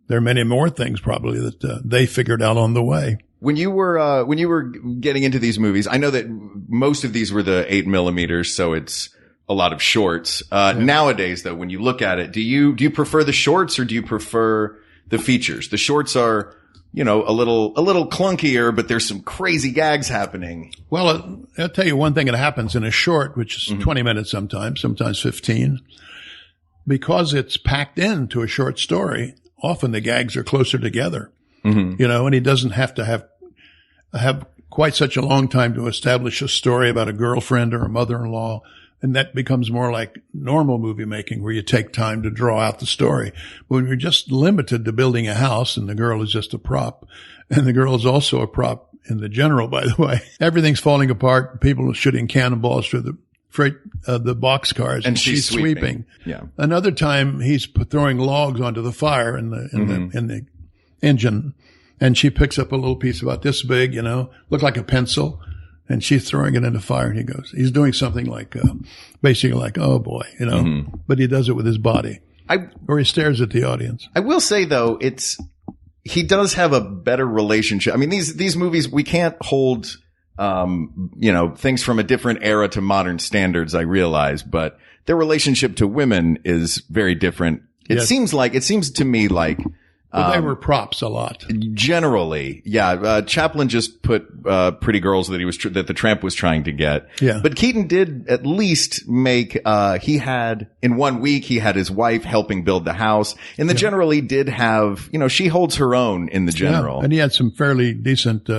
there are many more things probably that they figured out on the way. When you were getting into these movies, I know that most of these were the 8mm, so it's a lot of shorts. Nowadays, though, when you look at it, do you prefer the shorts or do you prefer the features? The shorts are, a little clunkier, but there's some crazy gags happening. Well, I'll tell you one thing that happens in a short, which is 20 minutes sometimes 15. Because it's packed into a short story, often the gags are closer together, and he doesn't have to have quite such a long time to establish a story about a girlfriend or a mother-in-law. And that becomes more like normal movie making where you take time to draw out the story. When you're just limited to building a house and the girl is just a prop, and the girl is also a prop in the general, by the way, everything's falling apart. People are shooting cannonballs through the boxcars and she's sweeping. Yeah. Another time he's throwing logs onto the fire in the engine, and she picks up a little piece about this big, look like a pencil. And she's throwing it in the fire, and he's doing something like, basically like, oh boy, but he does it with his body. Or he stares at the audience. I will say though, he does have a better relationship. I mean, these movies, we can't hold, things from a different era to modern standards, I realize, but their relationship to women is very different. It seems to me like, But they were props a lot. Generally, yeah. Chaplin just put Pretty Girls that the Tramp was trying to get. Yeah. But Keaton did at least make. He had in 1 week he had his wife helping build the house. In the general, he did have. She holds her own in the general. Yeah. And he had some fairly decent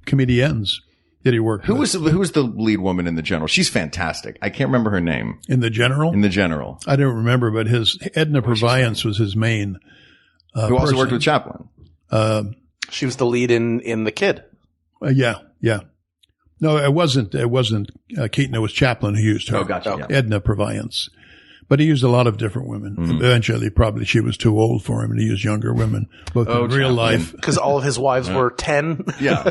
comedians that he worked with. Who was the lead woman in the general? She's fantastic. I can't remember her name. In the general? In the general. I don't remember, but Edna Purviance was his main. Who also worked with Chaplin. She was the lead in The Kid. Yeah. No, it wasn't Keaton. It was Chaplin who used her. Oh, gotcha. Yeah. Edna Purviance. But he used a lot of different women. Eventually, probably she was too old for him and he used younger women, both in real life. Because all of his wives were 10. Yeah.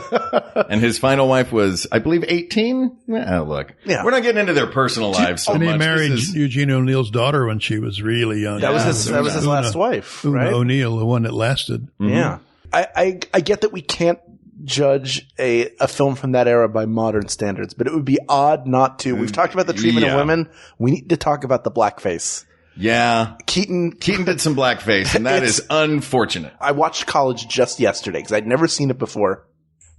And his final wife was, I believe, 18? Look. Yeah. We're not getting into their personal lives so much. And he married Eugene O'Neill's daughter when she was really young. That was his last wife, right? Una O'Neill, the one that lasted. Yeah. I get that we can't judge a film from that era by modern standards, but it would be odd not to. We've talked about the treatment of women. We need to talk about the blackface. Yeah. Keaton did some blackface, and that is unfortunate. I watched College just yesterday because I'd never seen it before.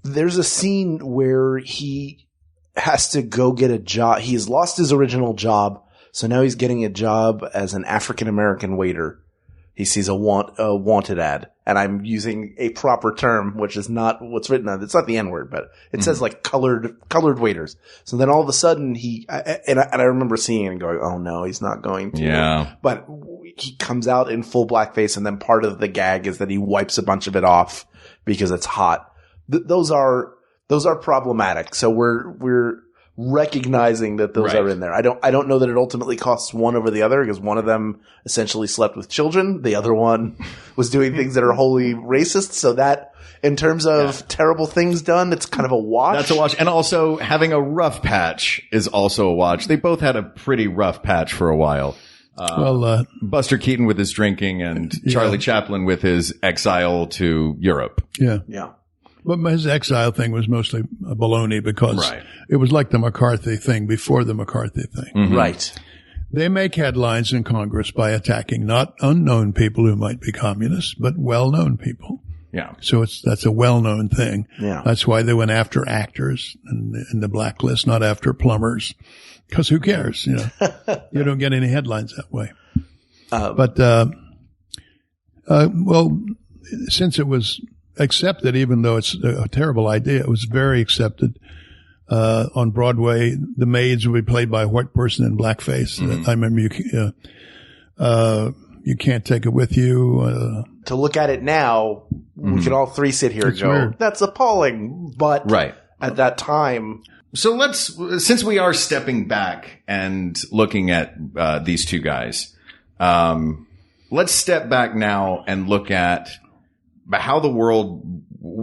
There's a scene where he has to go get a job. He's lost his original job, so now he's getting a job as an African-American waiter. He sees a wanted ad, and I'm using a proper term, which is not what's written on. It's not the N-word, but it says like colored waiters. So then all of a sudden I remember seeing it and going, oh no, he's not going to. Yeah. But he comes out in full blackface, and then part of the gag is that he wipes a bunch of it off because it's hot. Those are problematic. So we're recognizing that those are in there. I don't know that it ultimately costs one over the other because one of them essentially slept with children. The other one was doing things that are wholly racist. So that in terms of terrible things done, it's kind of a wash. That's a wash. And also having a rough patch is also a wash. They both had a pretty rough patch for a while. Buster Keaton with his drinking and Charlie Chaplin with his exile to Europe. Yeah. Yeah. But his exile thing was mostly a baloney because it was like the McCarthy thing before the McCarthy thing. Mm-hmm. Right. They make headlines in Congress by attacking not unknown people who might be communists, but well-known people. Yeah. So that's a well-known thing. Yeah. That's why they went after actors in the blacklist, not after plumbers. Because who cares? You don't get any headlines that way. Since it was accepted, even though it's a terrible idea, it was very accepted. On Broadway, the maids would be played by a white person in blackface. I remember you can't take it with you. To look at it now, we can all three sit here and go, weird. That's appalling. But at that time. So since we are stepping back and looking at these two guys, let's step back now and look at how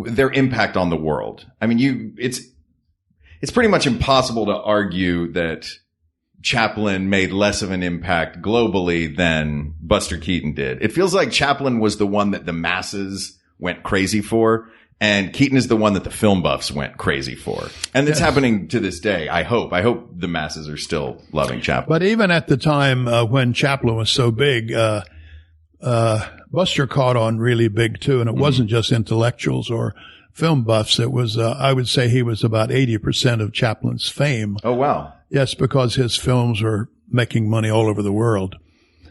their impact on the world. I mean, it's pretty much impossible to argue that Chaplin made less of an impact globally than Buster Keaton did. It feels like Chaplin was the one that the masses went crazy for, and Keaton is the one that the film buffs went crazy for. And it's happening to this day, I hope. I hope the masses are still loving Chaplin. But even at the time when Chaplin was so big, Buster caught on really big too, and it wasn't just intellectuals or film buffs. It was, I would say he was about 80% of Chaplin's fame. Oh, wow. Yes, because his films were making money all over the world.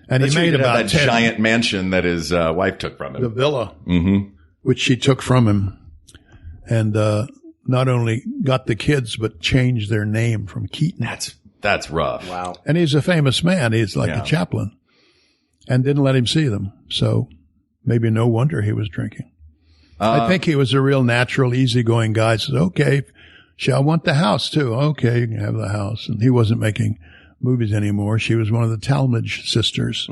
And he made about that giant mansion that his wife took from him. The villa, which she took from him. And not only got the kids, but changed their name from Keaton. That's rough. Wow. And he's a famous man. He's like a Chaplin. And didn't let him see them. So maybe no wonder he was drinking. I think he was a real natural, easygoing guy. Says, okay, I want the house too. Okay, you can have the house. And he wasn't making movies anymore. She was one of the Talmadge sisters.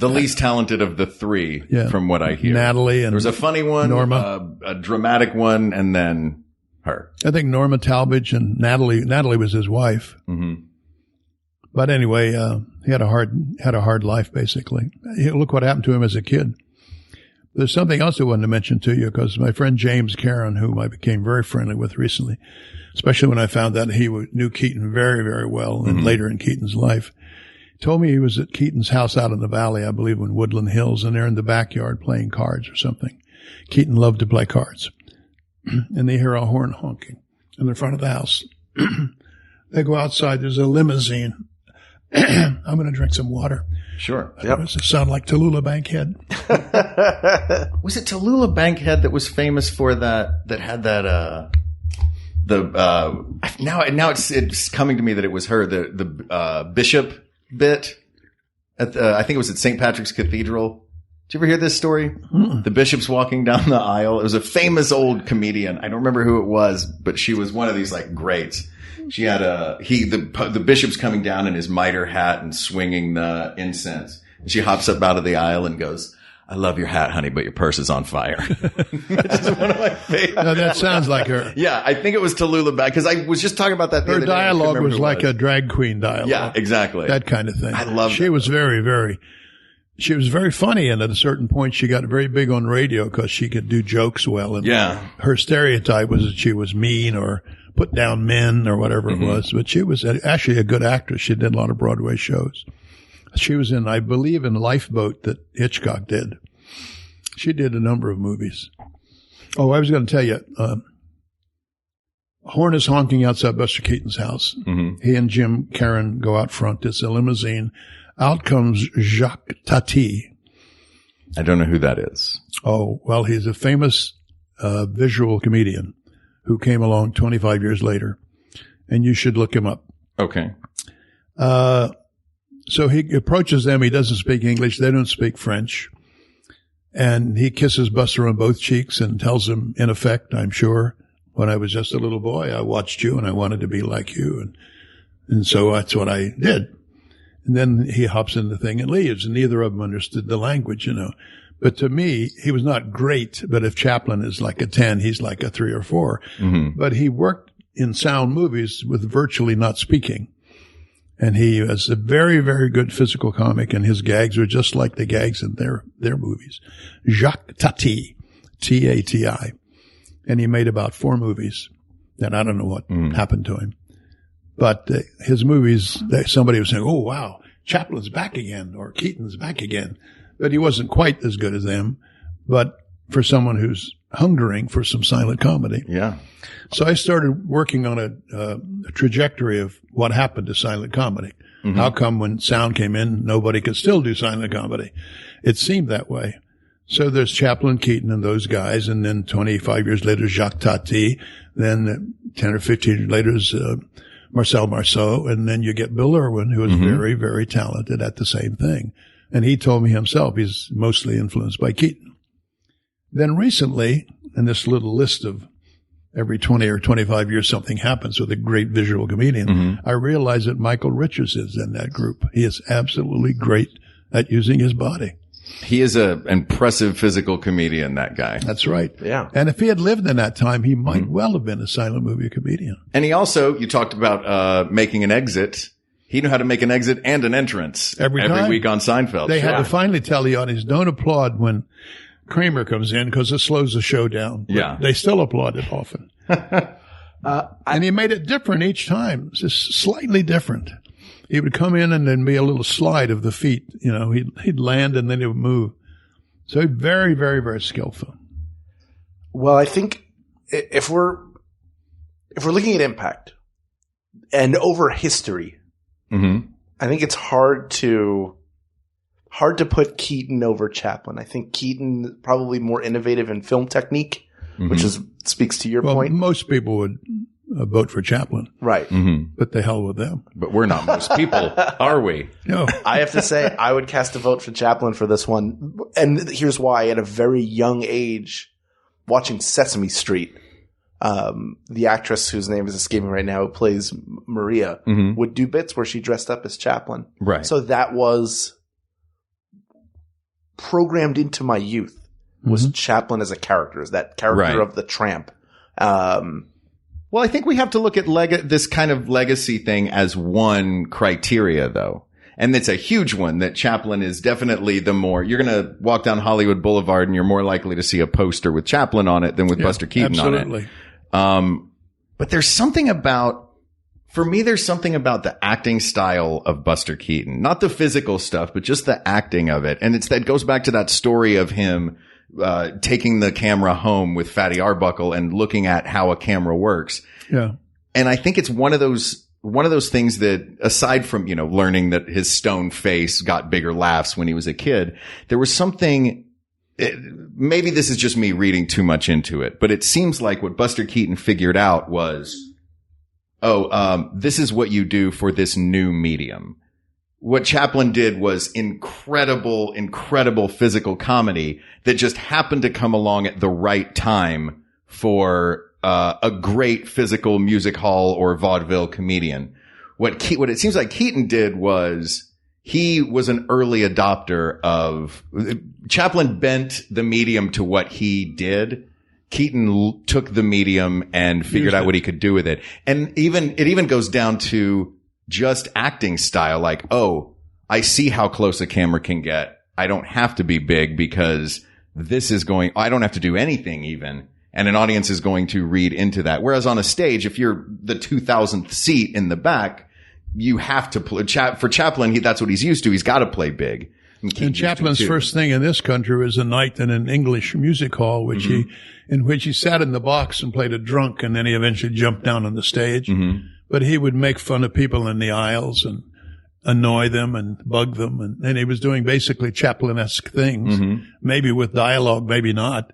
The least talented of the three, from what I hear. Natalie and there was a funny one, Norma, a dramatic one, and then her. I think Norma Talmadge and Natalie was his wife. But anyway, he had a hard life basically. Look what happened to him as a kid. There's something else I wanted to mention to you, because my friend James Caron, whom I became very friendly with recently, especially when I found out he knew Keaton very, very well and later in Keaton's life, told me he was at Keaton's house out in the valley, I believe in Woodland Hills, and they're in the backyard playing cards or something. Keaton loved to play cards. And they hear a horn honking in the front of the house. They go outside. There's a limousine. I'm going to drink some water. Sure. Does it sound like Tallulah Bankhead? Was it Tallulah Bankhead that was famous for that had that, now it's coming to me that it was her, the bishop bit at I think it was at St. Patrick's Cathedral. Did you ever hear this story? The bishop's walking down the aisle. It was a famous old comedian. I don't remember who it was, but she was one of these like greats. She had the bishop's coming down in his mitre hat and swinging the incense. And she hops up out of the aisle and goes, "I love your hat, honey, but your purse is on fire." Which is one of my favorite. No, that sounds like her. Yeah, I think it was Tallulah Bankhead, because I was just talking about that the her other day. dialogue was like a drag queen dialogue. Yeah, exactly. That kind of thing. I love She was very, very, she was very funny, and at a certain point she got very big on radio because she could do jokes well. And her stereotype was that she was mean or put down men or whatever it was, but she was actually a good actress. She did a lot of Broadway shows. She was in, I believe, in Lifeboat that Hitchcock did. She did a number of movies. Oh, I was going to tell you, horn is honking outside Buster Keaton's house. He and Jim Caron go out front. It's a limousine. Out comes Jacques Tati. I don't know who that is. Oh, well, he's a famous visual comedian who came along 25 years later, and you should look him up. Okay. So he approaches them. He doesn't speak English. They don't speak French. And he kisses Buster on both cheeks and tells him, in effect, I'm sure, when I was just a little boy, I watched you and I wanted to be like you. And so that's what I did. And then he hops in the thing and leaves, and neither of them understood the language, But to me, he was not great. But if Chaplin is like a 10, he's like a 3 or 4. But he worked in sound movies with virtually not speaking. And he was a very, very good physical comic, and his gags were just like the gags in their movies. Jacques Tati, T-A-T-I. And he made about 4 movies. And I don't know what happened to him. But his movies, somebody was saying, "Oh, wow, Chaplin's back again," or "Keaton's back again." But he wasn't quite as good as them. But for someone who's hungering for some silent comedy. Yeah. So I started working on a trajectory of what happened to silent comedy. How come when sound came in, nobody could still do silent comedy? It seemed that way. So there's Chaplin, Keaton, and those guys. And then 25 years later, Jacques Tati. Then 10 or 15 years later is Marcel Marceau. And then you get Bill Irwin, who is very, very talented at the same thing. And he told me himself he's mostly influenced by Keaton. Then recently, in this little list of every 20 or 25 years something happens with a great visual comedian, I realized that Michael Richards is in that group. He is absolutely great at using his body. He is an impressive physical comedian, that guy. That's right. Yeah. And if he had lived in that time, he might well have been a silent movie comedian. And he also, you talked about making an exit. He knew how to make an exit and an entrance Every week on Seinfeld. They had to finally tell the audience, don't applaud when Kramer comes in because it slows the show down. But Yeah. they still applauded often. And he made it different each time, just slightly different. He would come in and then be a little slide of the feet. You know, he'd land and then he would move. So very, very, very skillful. Well, I think if we're looking at impact and over history, Mm-hmm. I think it's hard to put Keaton over Chaplin. I think Keaton probably more innovative in film technique, which speaks to your point. Most people would vote for Chaplin, Right. but the hell with them. But we're not most people, are we? No. I have to say, I would cast a vote for Chaplin for this one. And here's why. At a very young age, watching Sesame Street, the actress whose name is escaping right now, who plays Maria, would do bits where she dressed up as Chaplin. Right. So that was programmed into my youth, was Chaplin as a character, as that character of the tramp. Well, I think we have to look at this kind of legacy thing as one criteria, though. And it's a huge one that Chaplin is definitely you're going to walk down Hollywood Boulevard and you're more likely to see a poster with Chaplin on it than with Buster Keaton absolutely. on it. But there's something about the acting style of Buster Keaton, not the physical stuff, but just the acting of it. And that goes back to that story of him taking the camera home with Fatty Arbuckle and looking at how a camera works. Yeah. And I think it's one of those things that, aside from, learning that his stone face got bigger laughs when he was a kid, there was something, maybe this is just me reading too much into it, but it seems like what Buster Keaton figured out was, this is what you do for this new medium. What Chaplin did was incredible physical comedy that just happened to come along at the right time for a great physical music hall or vaudeville comedian. What it seems like Keaton did was he was an early adopter of Chaplin bent the medium to what he did. Keaton took the medium and figured out what he could do with it. And it even goes down to just acting style, like, I see how close a camera can get. I don't have to be big because I don't have to do anything even. And an audience is going to read into that. Whereas on a stage, if you're the 2000th seat in the back, you have to play. For Chaplin, that's what he's used to. He's got to play big. And Chaplin's first thing in this country was a night in an English music hall, in which he sat in the box and played a drunk, and then he eventually jumped down on the stage. But he would make fun of people in the aisles and annoy them and bug them. And he was doing basically Chaplin-esque things, maybe with dialogue, maybe not.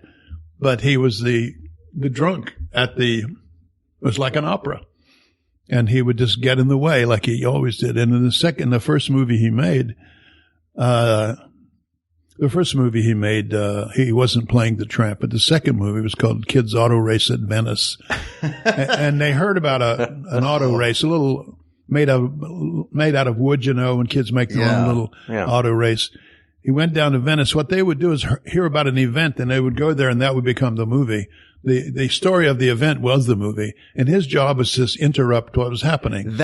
But he was the drunk it was like an opera. And he would just get in the way like he always did. And in the first movie he made, he wasn't playing the tramp, but the second movie was called Kids Auto Race at Venice. And they heard about an auto race, a little made out of wood, and kids make their own little auto race. He went down to Venice. What they would do is hear about an event and they would go there and that would become the movie. The story of the event was the movie, and his job was to interrupt what was happening.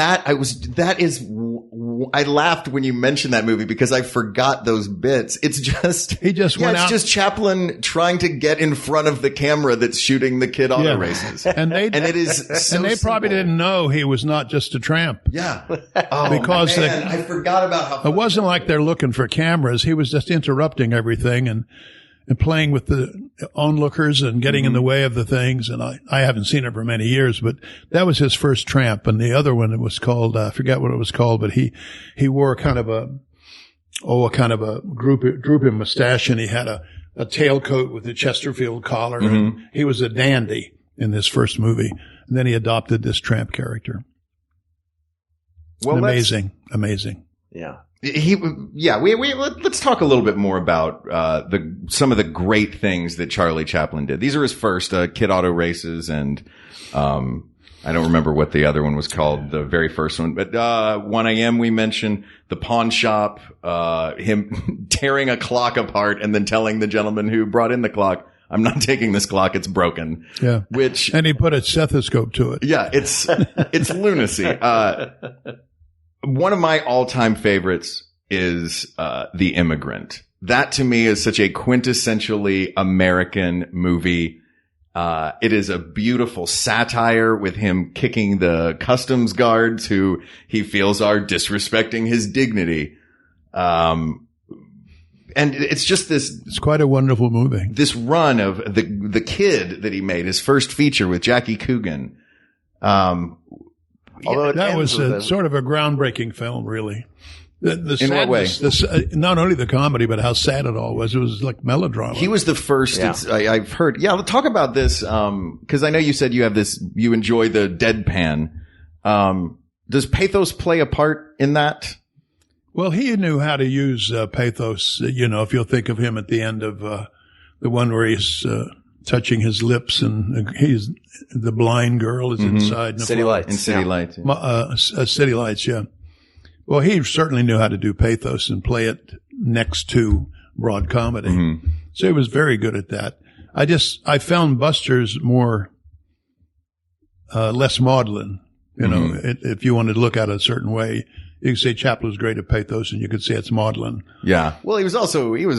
I laughed when you mentioned that movie because I forgot those bits. It's just just Chaplin trying to get in front of the camera that's shooting the kid auto races. And they simple. probably didn't know he was not just a tramp. Yeah. Because I forgot about how it wasn't like they're looking for cameras. He was just interrupting everything and playing with the onlookers and getting in the way of the things. And I haven't seen it for many years, but that was his first tramp. And the other one, it was called, I forget what it was called, but he wore kind of a drooping mustache, and he had a tailcoat with a Chesterfield collar. And he was a dandy in this first movie. And then he adopted this tramp character. Well, amazing. Yeah. Let's talk a little bit more about some of the great things that Charlie Chaplin did. These are his first kid auto races, and I don't remember what the other one was called, the very first one. But 1 a.m. we mentioned, the pawn shop, him tearing a clock apart and then telling the gentleman who brought in the clock, "I'm not taking this clock, it's broken." Yeah. And he put a stethoscope to it. Yeah, it's lunacy. one of my all-time favorites is The Immigrant. That to me is such a quintessentially American movie. It is a beautiful satire with him kicking the customs guards who he feels are disrespecting his dignity. And it's just it's quite a wonderful movie. This run of the kid that he made, his first feature with Jackie Coogan. Although that was sort of a groundbreaking film, really. The In what way? Not only the comedy, but how sad it all was. It was like melodrama. He was the first. Yeah. I've heard. Yeah, talk about this. Cause I know you said you enjoy the deadpan. Does pathos play a part in that? Well, he knew how to use pathos. If you'll think of him at the end of the one where he's touching his lips and the blind girl is inside. City Lights. In City Lights. Yeah. City Lights, yeah. Well, he certainly knew how to do pathos and play it next to broad comedy. Mm-hmm. So he was very good at that. I found Buster's less maudlin. If you wanted to look at it a certain way, you could say Chaplin's great at pathos and you could say it's maudlin. Yeah. Well, he was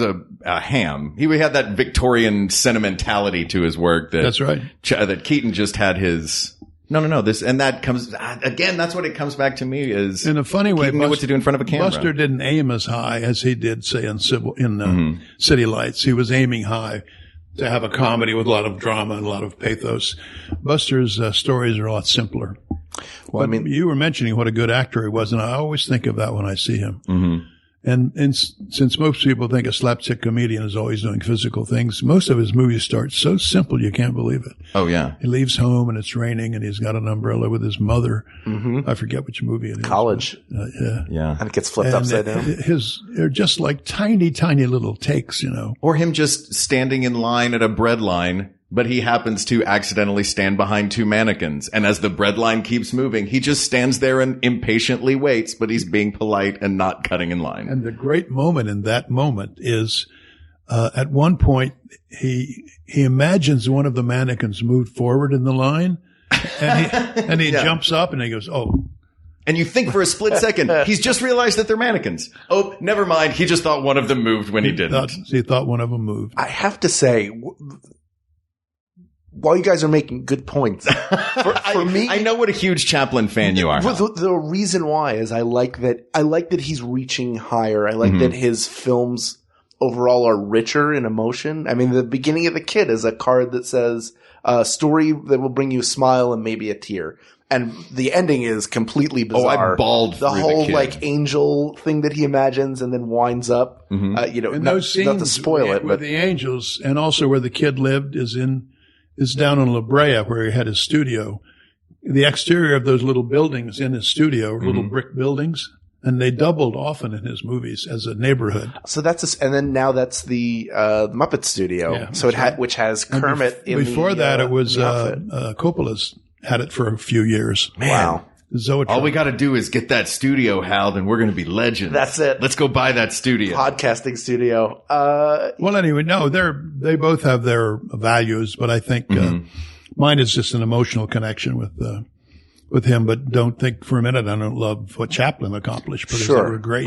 a ham. He had that Victorian sentimentality to his work that's right. That Keaton just had his, no, this, and that comes, again, that's what it comes back to me is. In a funny way, Keaton knew what to do in front of a camera. Buster didn't aim as high as he did, say, in City Lights. He was aiming high to have a comedy with a lot of drama and a lot of pathos. Buster's stories are a lot simpler. Well, but you were mentioning what a good actor he was, and I always think of that when I see him. Mm-hmm. And since most people think a slapstick comedian is always doing physical things, most of his movies start so simple you can't believe it. Oh, yeah. He leaves home and it's raining and he's got an umbrella with his mother. Mm-hmm. I forget which movie it is. College. Yeah. And it gets flipped upside down. They're just like tiny, tiny little takes, Or him just standing in line at a bread line, but he happens to accidentally stand behind two mannequins. And as the bread line keeps moving, he just stands there and impatiently waits, but he's being polite and not cutting in line. And the great moment in that moment is, at one point, he imagines one of the mannequins moved forward in the line and he jumps up and he goes, oh. And you think for a split second, he's just realized that they're mannequins. Oh, never mind. He just thought one of them moved when he didn't. He thought one of them moved. I have to say, while you guys are making good points, for me, I know what a huge Chaplin fan you are. The reason why is I like that he's reaching higher. I like that his films overall are richer in emotion. I mean, the beginning of The Kid is a card that says a story that will bring you a smile and maybe a tear. And the ending is completely bizarre. Oh, I bawled the through whole The Kid. angel thing that he imagines and then winds up. And Not, those scenes not to spoil it, where but the angels and also where the kid lived is down in La Brea where he had his studio. The exterior of those little buildings in his studio are little brick buildings, and they doubled often in his movies as a neighborhood. So and then now that's the Muppet Studio. Yeah, so which has Kermit in before that it was outfit. Coppola's had it for a few years. Man. Wow. Zoetrope. All we got to do is get that studio, Hal, and we're going to be legends. That's it. Let's go buy that studio. Podcasting studio. Well, anyway, no, they both have their values, but I think mine is just an emotional connection with him. But don't think for a minute I don't love what Chaplin accomplished because they were great.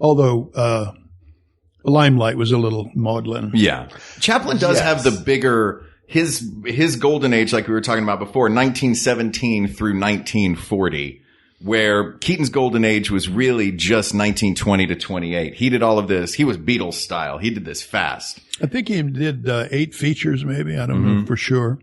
Although Limelight was a little maudlin. Yeah, Chaplin does have the bigger. His golden age, like we were talking about before, 1917 through 1940, where Keaton's golden age was really just 1920 to 28. He did all of this. He was Beatles style. He did this fast. I think he did 8 features, maybe. I don't know for sure.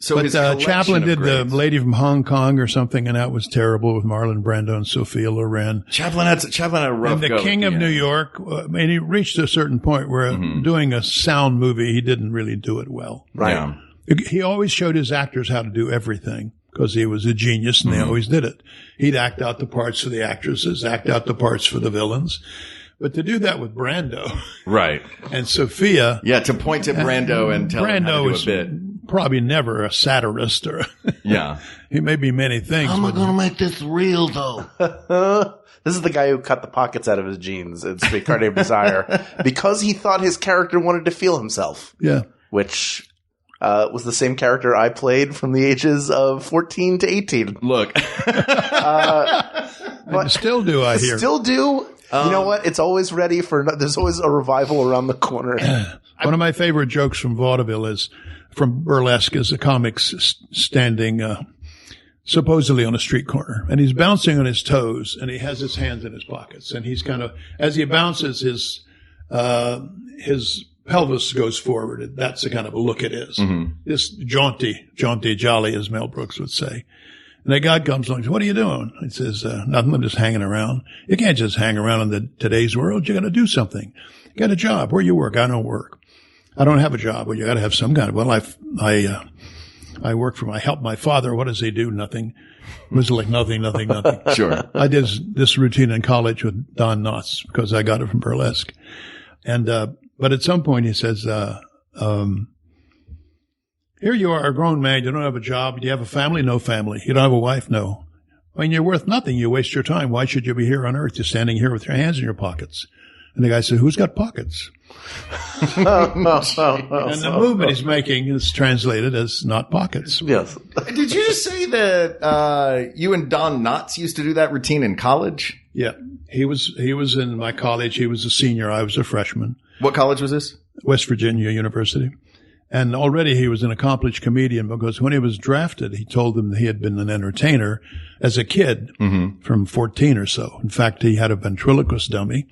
So but Chaplin did The Lady from Hong Kong or something, and that was terrible with Marlon Brando and Sophia Loren. Chaplin had a rough And The King of New York, he reached a certain point where doing a sound movie, he didn't really do it well. Right. Yeah. He always showed his actors how to do everything because he was a genius and they always did it. He'd act out the parts for the actresses, act out the parts for the villains. But to do that with Brando. Right. And Sophia. Yeah, to point to Brando and tell him how to do a bit. Probably never a satirist or he may be many things. How am I going to make this real though? This is the guy who cut the pockets out of his jeans in Streetcar Named Desire because he thought his character wanted to feel himself. Yeah. Which was the same character I played from the ages of 14 to 18. Look. I still do, I hear. Still do? You know what? It's always ready there's always a revival around the corner. One of my favorite jokes from vaudeville from burlesque is a comic standing supposedly on a street corner, and he's bouncing on his toes, and he has his hands in his pockets, and he's kind of, as he bounces, his pelvis goes forward. That's the kind of a look it is. Mm-hmm. This jaunty, jolly, as Mel Brooks would say. And the guy comes along and says, "What are you doing?" He says, "Nothing, I'm just hanging around." You can't just hang around in today's world. You got to do something. You got a job. Where you work? I don't work. I don't have a job. Well, you got to have some kind of, I work I help my father. What does he do? Nothing. It was like nothing. Sure. I did this routine in college with Don Knotts because I got it from burlesque. And, but at some point he says, here you are, a grown man. You don't have a job. Do you have a family? No family. You don't have a wife? No. I mean, you're worth nothing. You waste your time. Why should you be here on earth? You're standing here with your hands in your pockets. And the guy said, "Who's got pockets?" And the movement he's making is translated as not pockets. Yes. Did you just say that you and Don Knotts used to do that routine in college? Yeah. He was in my college. He was a senior. I was a freshman. What college was this? West Virginia University. And already he was an accomplished comedian because when he was drafted, he told them that he had been an entertainer as a kid from 14 or so. In fact, he had a ventriloquist dummy.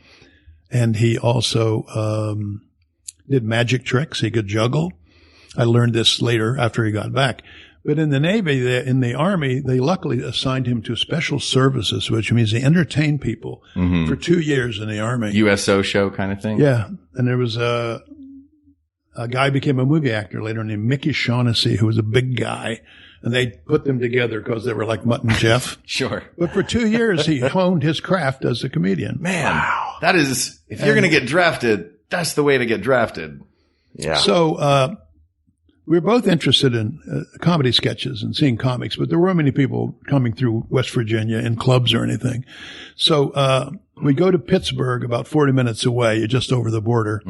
And he also did magic tricks. He could juggle. I learned this later after he got back. But in the Navy, in the Army, they luckily assigned him to special services, which means he entertained people for 2 years in the Army. USO show kind of thing? Yeah. And there was a guy became a movie actor later named Mickey Shaughnessy, who was a big guy. And they put them together because they were like Mutt and Jeff. Sure. But for 2 years, he honed his craft as a comedian. Man, that is, if you're going to get drafted, that's the way to get drafted. Yeah. So, we were both interested in comedy sketches and seeing comics, but there weren't many people coming through West Virginia in clubs or anything. So, we go to Pittsburgh, about 40 minutes away, just over the border,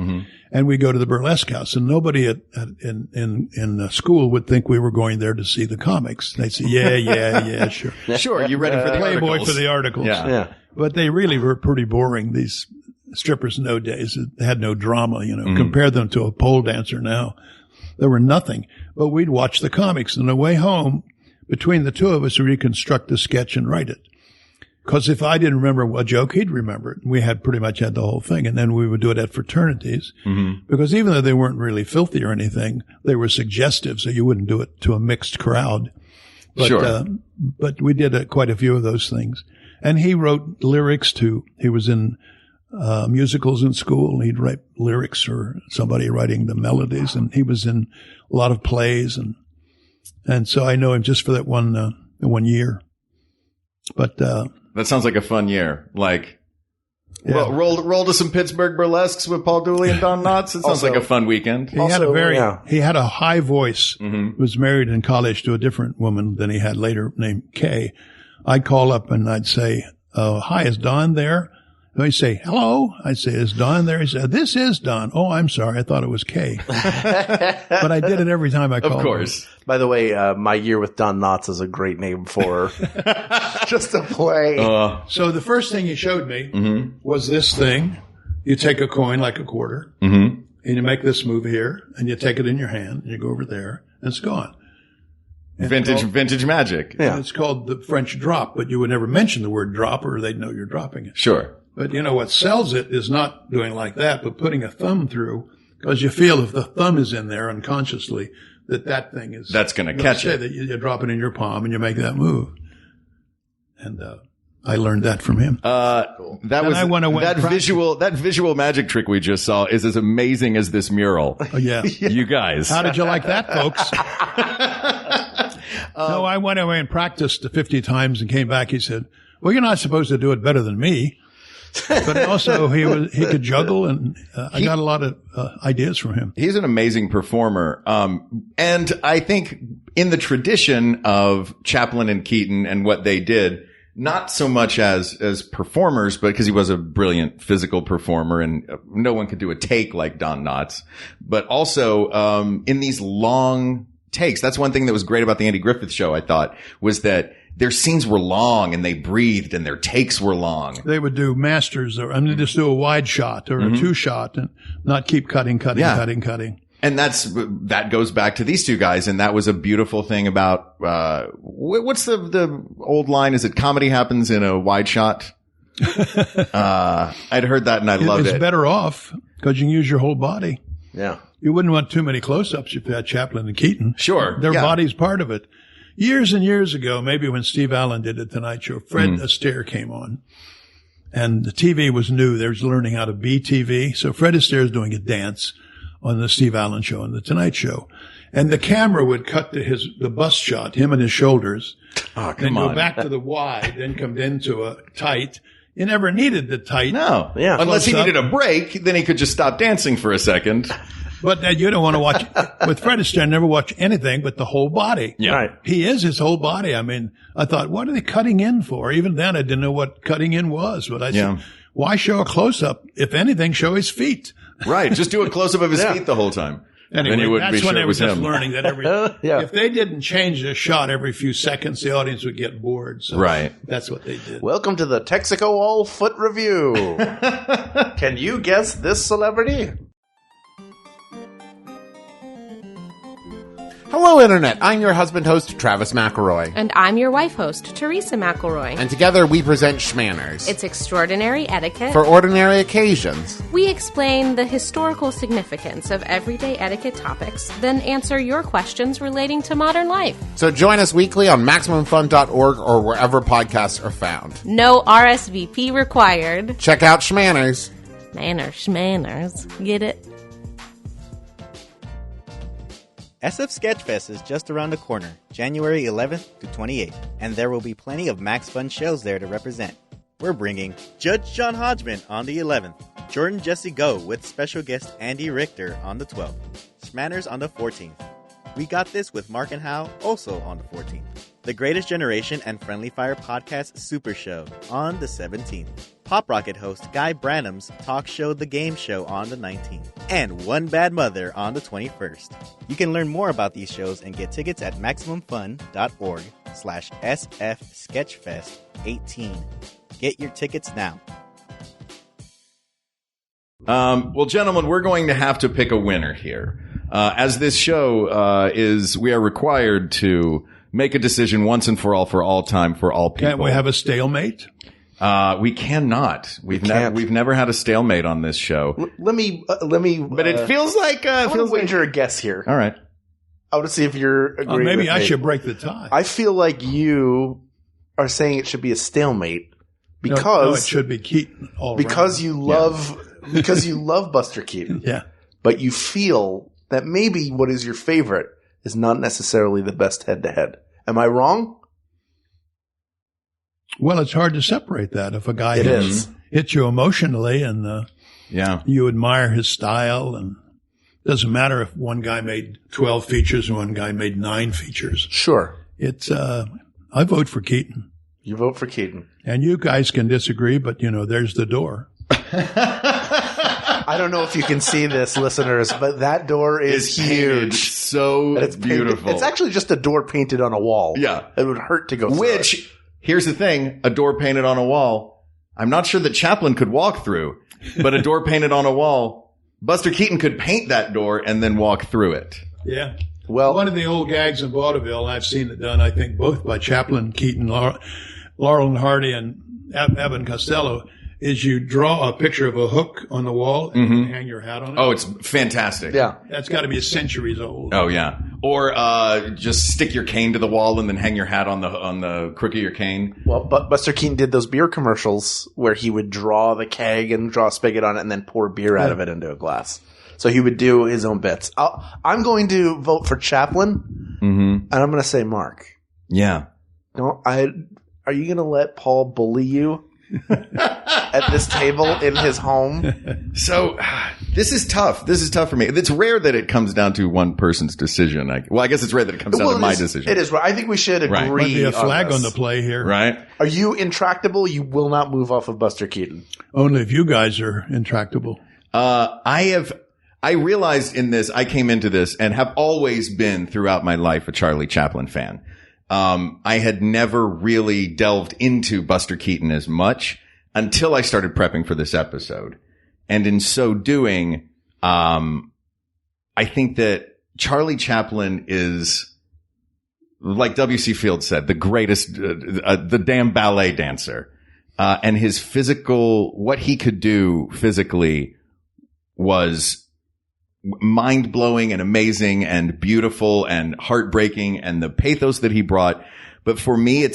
and we go to the burlesque house. And nobody in school would think we were going there to see the comics. They'd say, yeah, sure. Sure, you ready for the Playboy articles? for the articles. Yeah. But they really were pretty boring, these strippers nowadays. They had no drama, Compare them to a pole dancer now. There were nothing. But we'd watch the comics. And on the way home, between the two of us, we reconstruct the sketch and write it. Because if I didn't remember a joke, he'd remember it. We had pretty much had the whole thing. And then we would do it at fraternities. Because even though they weren't really filthy or anything, they were suggestive, so you wouldn't do it to a mixed crowd. But, Sure. But we did quite a few of those things. And he wrote lyrics too. He was in musicals in school. He'd write lyrics or somebody writing the melodies. And he was in a lot of plays. And so I know him just for that one year. But That sounds like a fun year. Like, yeah. roll to some Pittsburgh burlesques with Paul Dooley and Don Knotts. It sounds like a fun weekend. He had a high voice. Was married in college to a different woman than he had later named Kay. I'd call up and I'd say, "Hi, is Don there?" And he'd say, "Hello." I'd say, "Is Don there?" He said, "This is Don." "Oh, I'm sorry. I thought it was Kay." But I did it every time I called. Of course. Him. By the way, My Year with Don Knotts is a great name for just a play. So the first thing he showed me was this thing. You take a coin like a quarter and you make this move here and you take it in your hand and you go over there and it's gone. And Vintage magic. Yeah. And it's called the French drop, but you would never mention the word drop or they'd know you're dropping it. Sure. But what sells it is not doing like that, but putting a thumb through, because you feel if the thumb is in there unconsciously, that thing is. That's going to catch it. That you drop it in your palm and you make that move. And, I learned that from him. That visual magic trick we just saw is as amazing as this mural. Oh, yeah. You guys. How did you like that, folks? No, I went away and practiced 50 times and came back. He said, "Well, you're not supposed to do it better than me." But also he could juggle and I got a lot of ideas from him. He's an amazing performer. And I think in the tradition of Chaplin and Keaton and what they did, not so much as performers, but because he was a brilliant physical performer and no one could do a take like Don Knotts, but also in these long takes. That's one thing that was great about the Andy Griffith Show, I thought, was that their scenes were long and they breathed and their takes were long. They would do masters, just do a wide shot or a two shot and not keep cutting. And that goes back to these two guys. And that was a beautiful thing about, what's the old line? Is it comedy happens in a wide shot? I'd heard that and I loved it. It's better off because you can use your whole body. Yeah. You wouldn't want too many close-ups if you had Chaplin and Keaton. Sure. Their body's part of it. Years and years ago, maybe when Steve Allen did The Tonight Show, Fred Astaire came on. And the TV was new. They was learning how to be TV. So Fred Astaire is doing a dance on the Steve Allen Show and The Tonight Show. And the camera would cut to the bust shot, him and his shoulders. Oh, then go back to the wide, then come into a tight. You never needed the tight. No. Yeah. Unless he needed a break, then he could just stop dancing for a second. But you don't want to watch, with Fred Astaire, never watch anything but the whole body. Yeah. Right. He is his whole body. I mean, I thought, what are they cutting in for? Even then, I didn't know what cutting in was. But I said, why show a close-up? If anything, show his feet. Right. Just do a close-up of his feet the whole time. Anyway, then you wouldn't that's be when sure they it were was just him. learning that if they didn't change the shot every few seconds, the audience would get bored. So Right. That's what they did. Welcome to the Texaco All Foot Review. Can you guess this celebrity? Hello, Internet. I'm your husband host, Travis McElroy. And I'm your wife host, Teresa McElroy. And together we present Schmanners. It's extraordinary etiquette. For ordinary occasions. We explain the historical significance of everyday etiquette topics, then answer your questions relating to modern life. So join us weekly on MaximumFun.org or wherever podcasts are found. No RSVP required. Check out Schmanners. Schmanners. Get it? SF Sketchfest is just around the corner, January 11th to 28th, and there will be plenty of Max Fun shows there to represent. We're bringing Judge John Hodgman on the 11th, Jordan Jesse Go with special guest Andy Richter on the 12th, Schmanners on the 14th. We Got This with Mark and Howe also on the 14th. The Greatest Generation and Friendly Fire Podcast Super Show on the 17th. Pop Rocket host Guy Branum's talk show The Game Show on the 19th. And One Bad Mother on the 21st. You can learn more about these shows and get tickets at MaximumFun.org/SFSketchfest18. Get your tickets now. Well, gentlemen, we're going to have to pick a winner here. As this show we are required to make a decision once and for all time, for all people. Can't we have a stalemate? We cannot. We've never had a stalemate on this show. Let me. But it feels like feels wager a guess here. All right. I want to see if you're agreeing. Maybe with I me. should break the tie. I feel like you are saying it should be a stalemate because no, it should be Keaton. Because you love Buster Keaton. Yeah. But you feel that maybe what is your favorite is not necessarily the best head-to-head. Am I wrong? Well, it's hard to separate that. If a guy hits you emotionally and you admire his style, and it doesn't matter if one guy made 12 features and one guy made 9 features. Sure. It's I vote for Keaton. You vote for Keaton. And you guys can disagree, but, there's the door. I don't know if you can see this, listeners, but that door is huge. So it's beautiful. It's actually just a door painted on a wall. Yeah. It would hurt to go through it. Here's the thing, a door painted on a wall. I'm not sure that Chaplin could walk through, but a door painted on a wall, Buster Keaton could paint that door and then walk through it. Yeah. Well, one of the old gags in vaudeville, I've seen it done, I think, both by Chaplin, Keaton, Laurel and Hardy, and Abbott and Costello, is you draw a picture of a hook on the wall and hang your hat on it. Oh, it's fantastic. Yeah. That's got to be centuries old. Oh, yeah. Or just stick your cane to the wall and then hang your hat on the crook of your cane. Well, but Buster Keaton did those beer commercials where he would draw the keg and draw a spigot on it and then pour beer out of it into a glass. So he would do his own bits. I'm going to vote for Chaplin, and I'm going to say Mark. Yeah. Are you going to let Paul bully you at this table in his home? So this is tough. This is tough for me. It's rare that it comes down to one person's decision. I guess it's rare that it comes down to my decision. It is. I think we should agree. Right. Might be a flag on the play here. Right. Are you intractable? You will not move off of Buster Keaton. Only if you guys are intractable. I realized in this, I came into this and have always been throughout my life a Charlie Chaplin fan. I had never really delved into Buster Keaton as much until I started prepping for this episode. And in so doing, I think that Charlie Chaplin is, like W.C. Fields said, the greatest, the damn ballet dancer. And his what he could do physically was mind-blowing and amazing and beautiful and heartbreaking, and the pathos that he brought. But for me,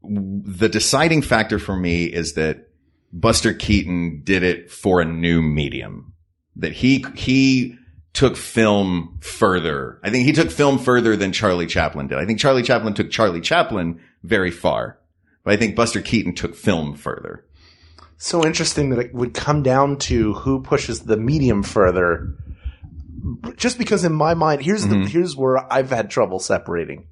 the deciding factor for me is that Buster Keaton did it for a new medium. That he took film further. I think he took film further than Charlie Chaplin did. I think Charlie Chaplin took Charlie Chaplin very far. But I think Buster Keaton took film further. So interesting that it would come down to who pushes the medium further. Just because in my mind, here's where I've had trouble separating.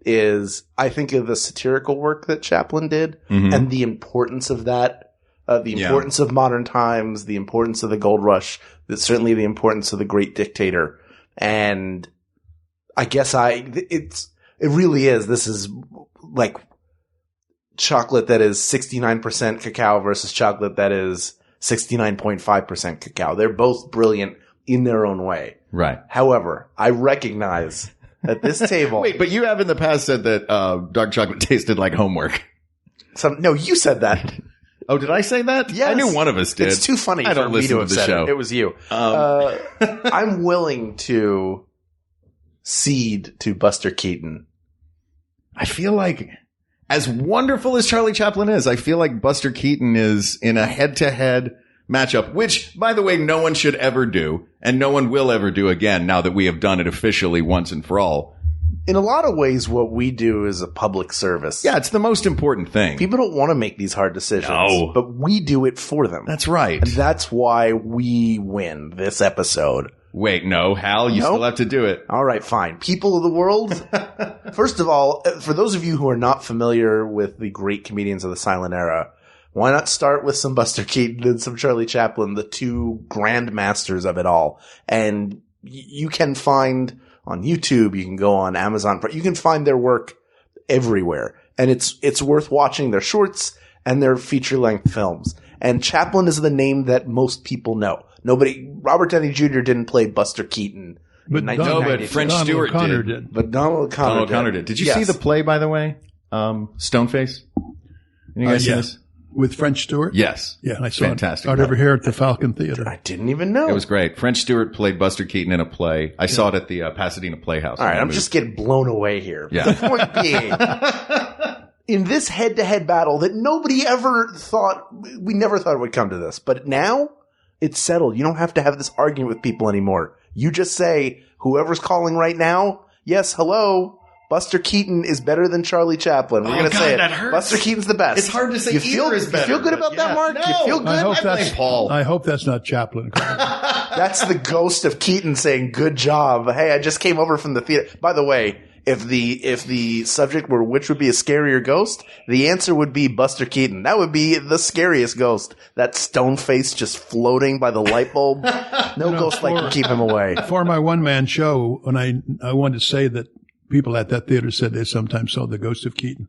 Is I think of the satirical work that Chaplin did and the importance of that, the importance of modern times, the importance of the gold rush, certainly the importance of the great dictator. And I guess it really is. This is like chocolate that is 69% cacao versus chocolate that is 69.5% cacao. They're both brilliant in their own way. Right. However, I recognize at this table. Wait, but you have in the past said that dark chocolate tasted like homework. No, you said that. Oh, did I say that? Yes. I knew one of us did. It's too funny I for don't me listen to have to the said show. it. It was you. I'm willing to cede to Buster Keaton. I feel like, as wonderful as Charlie Chaplin is, I feel like Buster Keaton is in a head-to-head matchup, which, by the way, no one should ever do, and no one will ever do again now that we have done it officially once and for all. In a lot of ways, what we do is a public service. Yeah, it's the most important thing. People don't want to make these hard decisions, No. but we do it for them. That's right. And that's why we win this episode. Wait, no, Hal, you still have to do it. All right, fine. People of the world, first of all, for those of you who are not familiar with the great comedians of the silent era, why not start with some Buster Keaton and some Charlie Chaplin, the two grand masters of it all? And you can find on YouTube, you can go on Amazon, you can find their work everywhere. And it's worth watching their shorts and their feature-length films. And Chaplin is the name that most people know. Robert Downey Jr. didn't play Buster Keaton. But French Stewart did. But Donald O'Connor did. Did you see the play, by the way? Stoneface? You guys see this? With French Stewart? Yes. Yeah, I saw Fantastic. it. Out over here at the Falcon Theater. I didn't even know. It was great. French Stewart played Buster Keaton in a play. I saw it at the Pasadena Playhouse. All right, I'm just getting blown away here. Yeah. The point being, in this head-to-head battle that nobody ever thought, we never thought it would come to this, but now it's settled. You don't have to have this argument with people anymore. You just say, whoever's calling right now, yes, hello, Buster Keaton is better than Charlie Chaplin. We're going to say it. That hurts. Buster Keaton's the best. It's hard to say either is better. You feel good about that, Mark? No. You feel good? I hope that's not Chaplin. That's the ghost of Keaton saying, good job. Hey, I just came over from the theater. By the way, if the subject were which would be a scarier ghost, the answer would be Buster Keaton. That would be the scariest ghost. That stone face just floating by the light bulb. No ghost light can keep him away. For my one-man show, when I wanted to say that people at that theater said they sometimes saw the ghost of Keaton,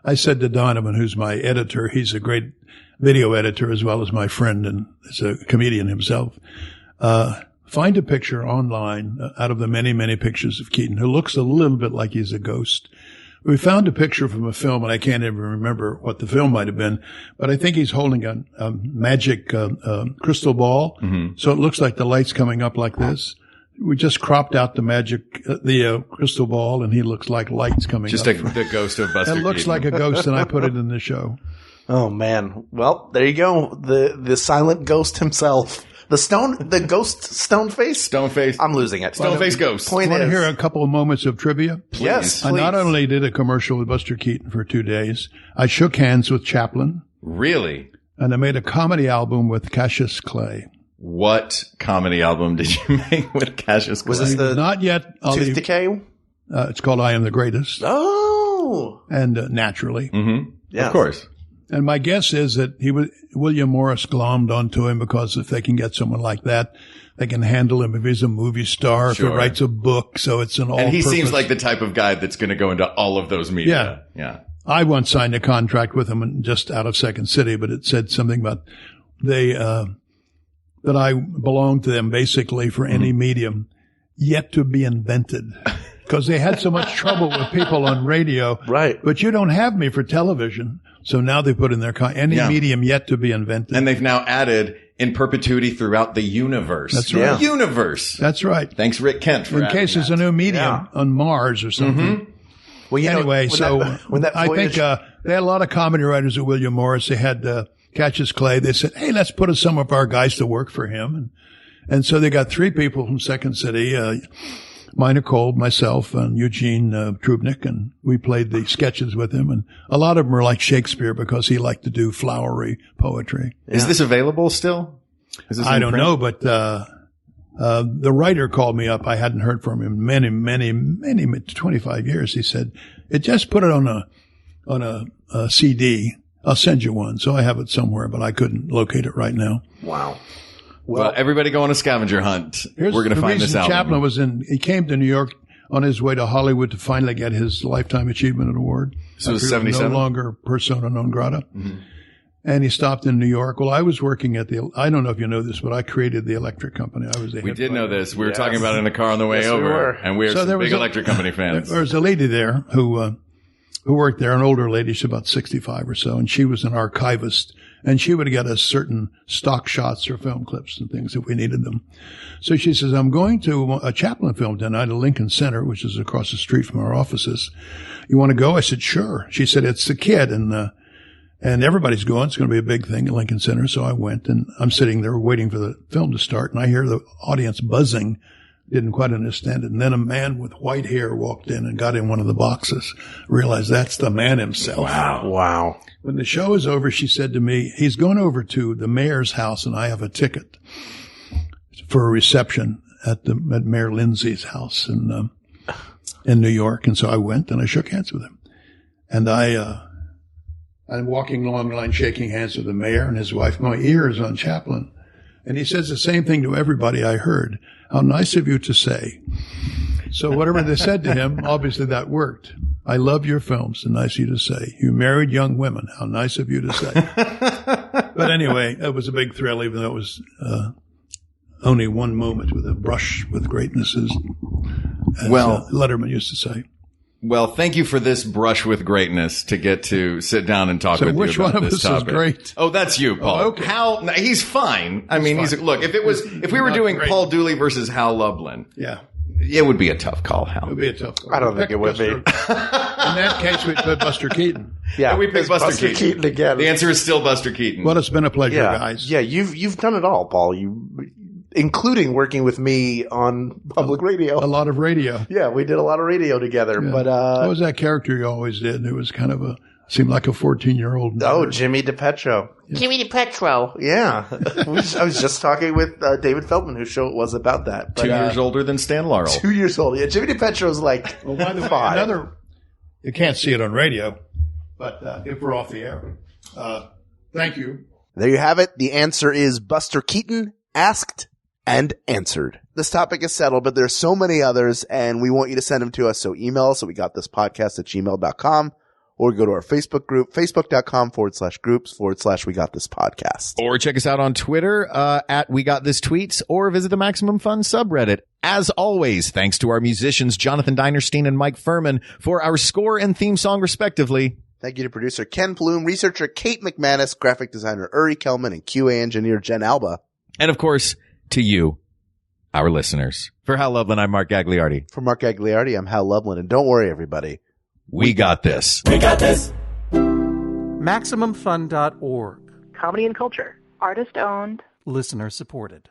I said to Donovan, who's my editor, he's a great video editor as well as my friend and is a comedian himself, find a picture online out of the many, many pictures of Keaton who looks a little bit like he's a ghost. We found a picture from a film, and I can't even remember what the film might have been, but I think he's holding a magic crystal ball, so it looks like the light's coming up like this. We just cropped out the magic, the crystal ball, and he looks like lights coming just up. Just the ghost of Buster Keaton. It looks like a ghost, and I put it in the show. Oh, man. Well, there you go. The silent ghost himself. The ghost Stoneface? Stoneface. I'm losing it. Stoneface ghost. Point Want is, to hear a couple of moments of trivia? Please. Yes, I please. not only did a commercial with Buster Keaton for 2 days, I shook hands with Chaplin, Really? and I made a comedy album with Cassius Clay. What comedy album did you make with Cassius Clay? Was this the Not yet. Tooth Decay? It's called I Am the Greatest. Oh. And naturally. Mm-hmm. Yes. Of course. And my guess is that William Morris glommed onto him because if they can get someone like that, they can handle him if he's a movie star, Sure. if he writes a book. So it's an all-purpose. And he seems like the type of guy that's going to go into all of those media. Yeah. I once signed a contract with him just out of Second City, but it said something about that I belong to them basically for any medium yet to be invented. Because they had so much trouble with people on radio. Right. But you don't have me for television. So now they put in their any medium yet to be invented. And they've now added in perpetuity throughout the universe. That's right. The universe. That's right. Thanks, Rick Kent, for in adding case there's that. a new medium on Mars or something. Well, Anyway, when that I think voyage- they had a lot of comedy writers at William Morris. They had Cassius Clay. They said, hey, let's put some of our guys to work for him. And so they got 3 people from Second City, Minor Kolb, myself, and Eugene Trubnik, and we played the sketches with him. And a lot of them are like Shakespeare because he liked to do flowery poetry. Is this available still? Is this I in don't print? know, but the writer called me up. I hadn't heard from him many 25 years. He said, just put it on a CD. I'll send you one. So I have it somewhere, but I couldn't locate it right now. Wow. Well, everybody go on a scavenger hunt. We're going to find this out. Chaplin he came to New York on his way to Hollywood to finally get his Lifetime Achievement Award. So it was After he 77? No longer persona non grata. And he stopped in New York. Well, I was working at I don't know if you know this, but I created the electric company. I was the We head did know writer. this. We were talking about it in the car on the way Yes, we over. were. And we're So some there was big a- electric company fans. There was a lady there who worked there, an older lady. She's about 65 or so, and she was an archivist. And she would get us certain stock shots or film clips and things if we needed them. So she says, I'm going to a Chaplin film tonight at Lincoln Center, which is across the street from our offices. You want to go? I said, sure. She said, it's the kid. And everybody's going. It's going to be a big thing at Lincoln Center. So I went, and I'm sitting there waiting for the film to start. And I hear the audience buzzing. Didn't quite understand it. And then a man with white hair walked in and got in one of the boxes. Realized that's the man himself. Wow. When the show was over, she said to me, he's going over to the mayor's house and I have a ticket for a reception at Mayor Lindsay's house in New York. And so I went and I shook hands with him. And I'm walking along the line, shaking hands with the mayor and his wife. My ear is on Chaplin. And he says the same thing to everybody I heard. How nice of you to say. So whatever they said to him, obviously that worked. I love your films. And nice of you to say. You married young women. How nice of you to say. But anyway, that was a big thrill, even though it was only one moment with a brush with greatness, as Letterman used to say. Well, thank you for this brush with greatness to get to sit down and talk with which you about one of this us is topic. great? Oh, that's you, Paul. Oh, okay. Hal, no, he's fine. I mean, look, if we were not doing great. Paul Dooley versus Hal Lublin, Yeah. it would be a tough call, Hal. It would be a tough one. I don't think it would be. In that case, we'd put Buster Keaton. Yeah. We picked it's Buster Keaton. again. The answer is still Buster Keaton. Well, it's been a pleasure, Yeah. guys. Yeah. You've done it all, Paul. Including working with me on public radio. A lot of radio. Yeah. We did a lot of radio together, Yeah. but, What was that character you always did? It was kind of seemed like a 14-year-old. oh, Jimmy DiPetro. Jimmy DiPetro. Yeah. I was just talking with David Feldman, whose show it was about that. But, 2 years older than Stan Laurel. 2 years old. Yeah. Jimmy DiPetro's like Well, by the way, 5. you can't see it on radio, but if we're off the air, thank you. There you have it. The answer is Buster Keaton, asked and answered. This topic is settled, but there's so many others, and we want you to send them to us. So email us at wegotThisPodcast@gmail.com, or go to our Facebook group, facebook.com/groups/wegotThisPodcast. Or check us out on Twitter, at We Got This Tweets, or visit the Maximum Fun subreddit. As always, thanks to our musicians, Jonathan Dinerstein and Mike Furman, for our score and theme song, respectively. Thank you to producer Ken Plume, researcher Kate McManus, graphic designer Uri Kelman, and QA engineer Jen Alba. And of course, to you, our listeners. For Hal Lublin, I'm Mark Gagliardi. For Mark Gagliardi, I'm Hal Lublin, and don't worry, everybody. We got this. We got this. MaximumFun.org. Comedy and culture. Artist owned. Listener supported.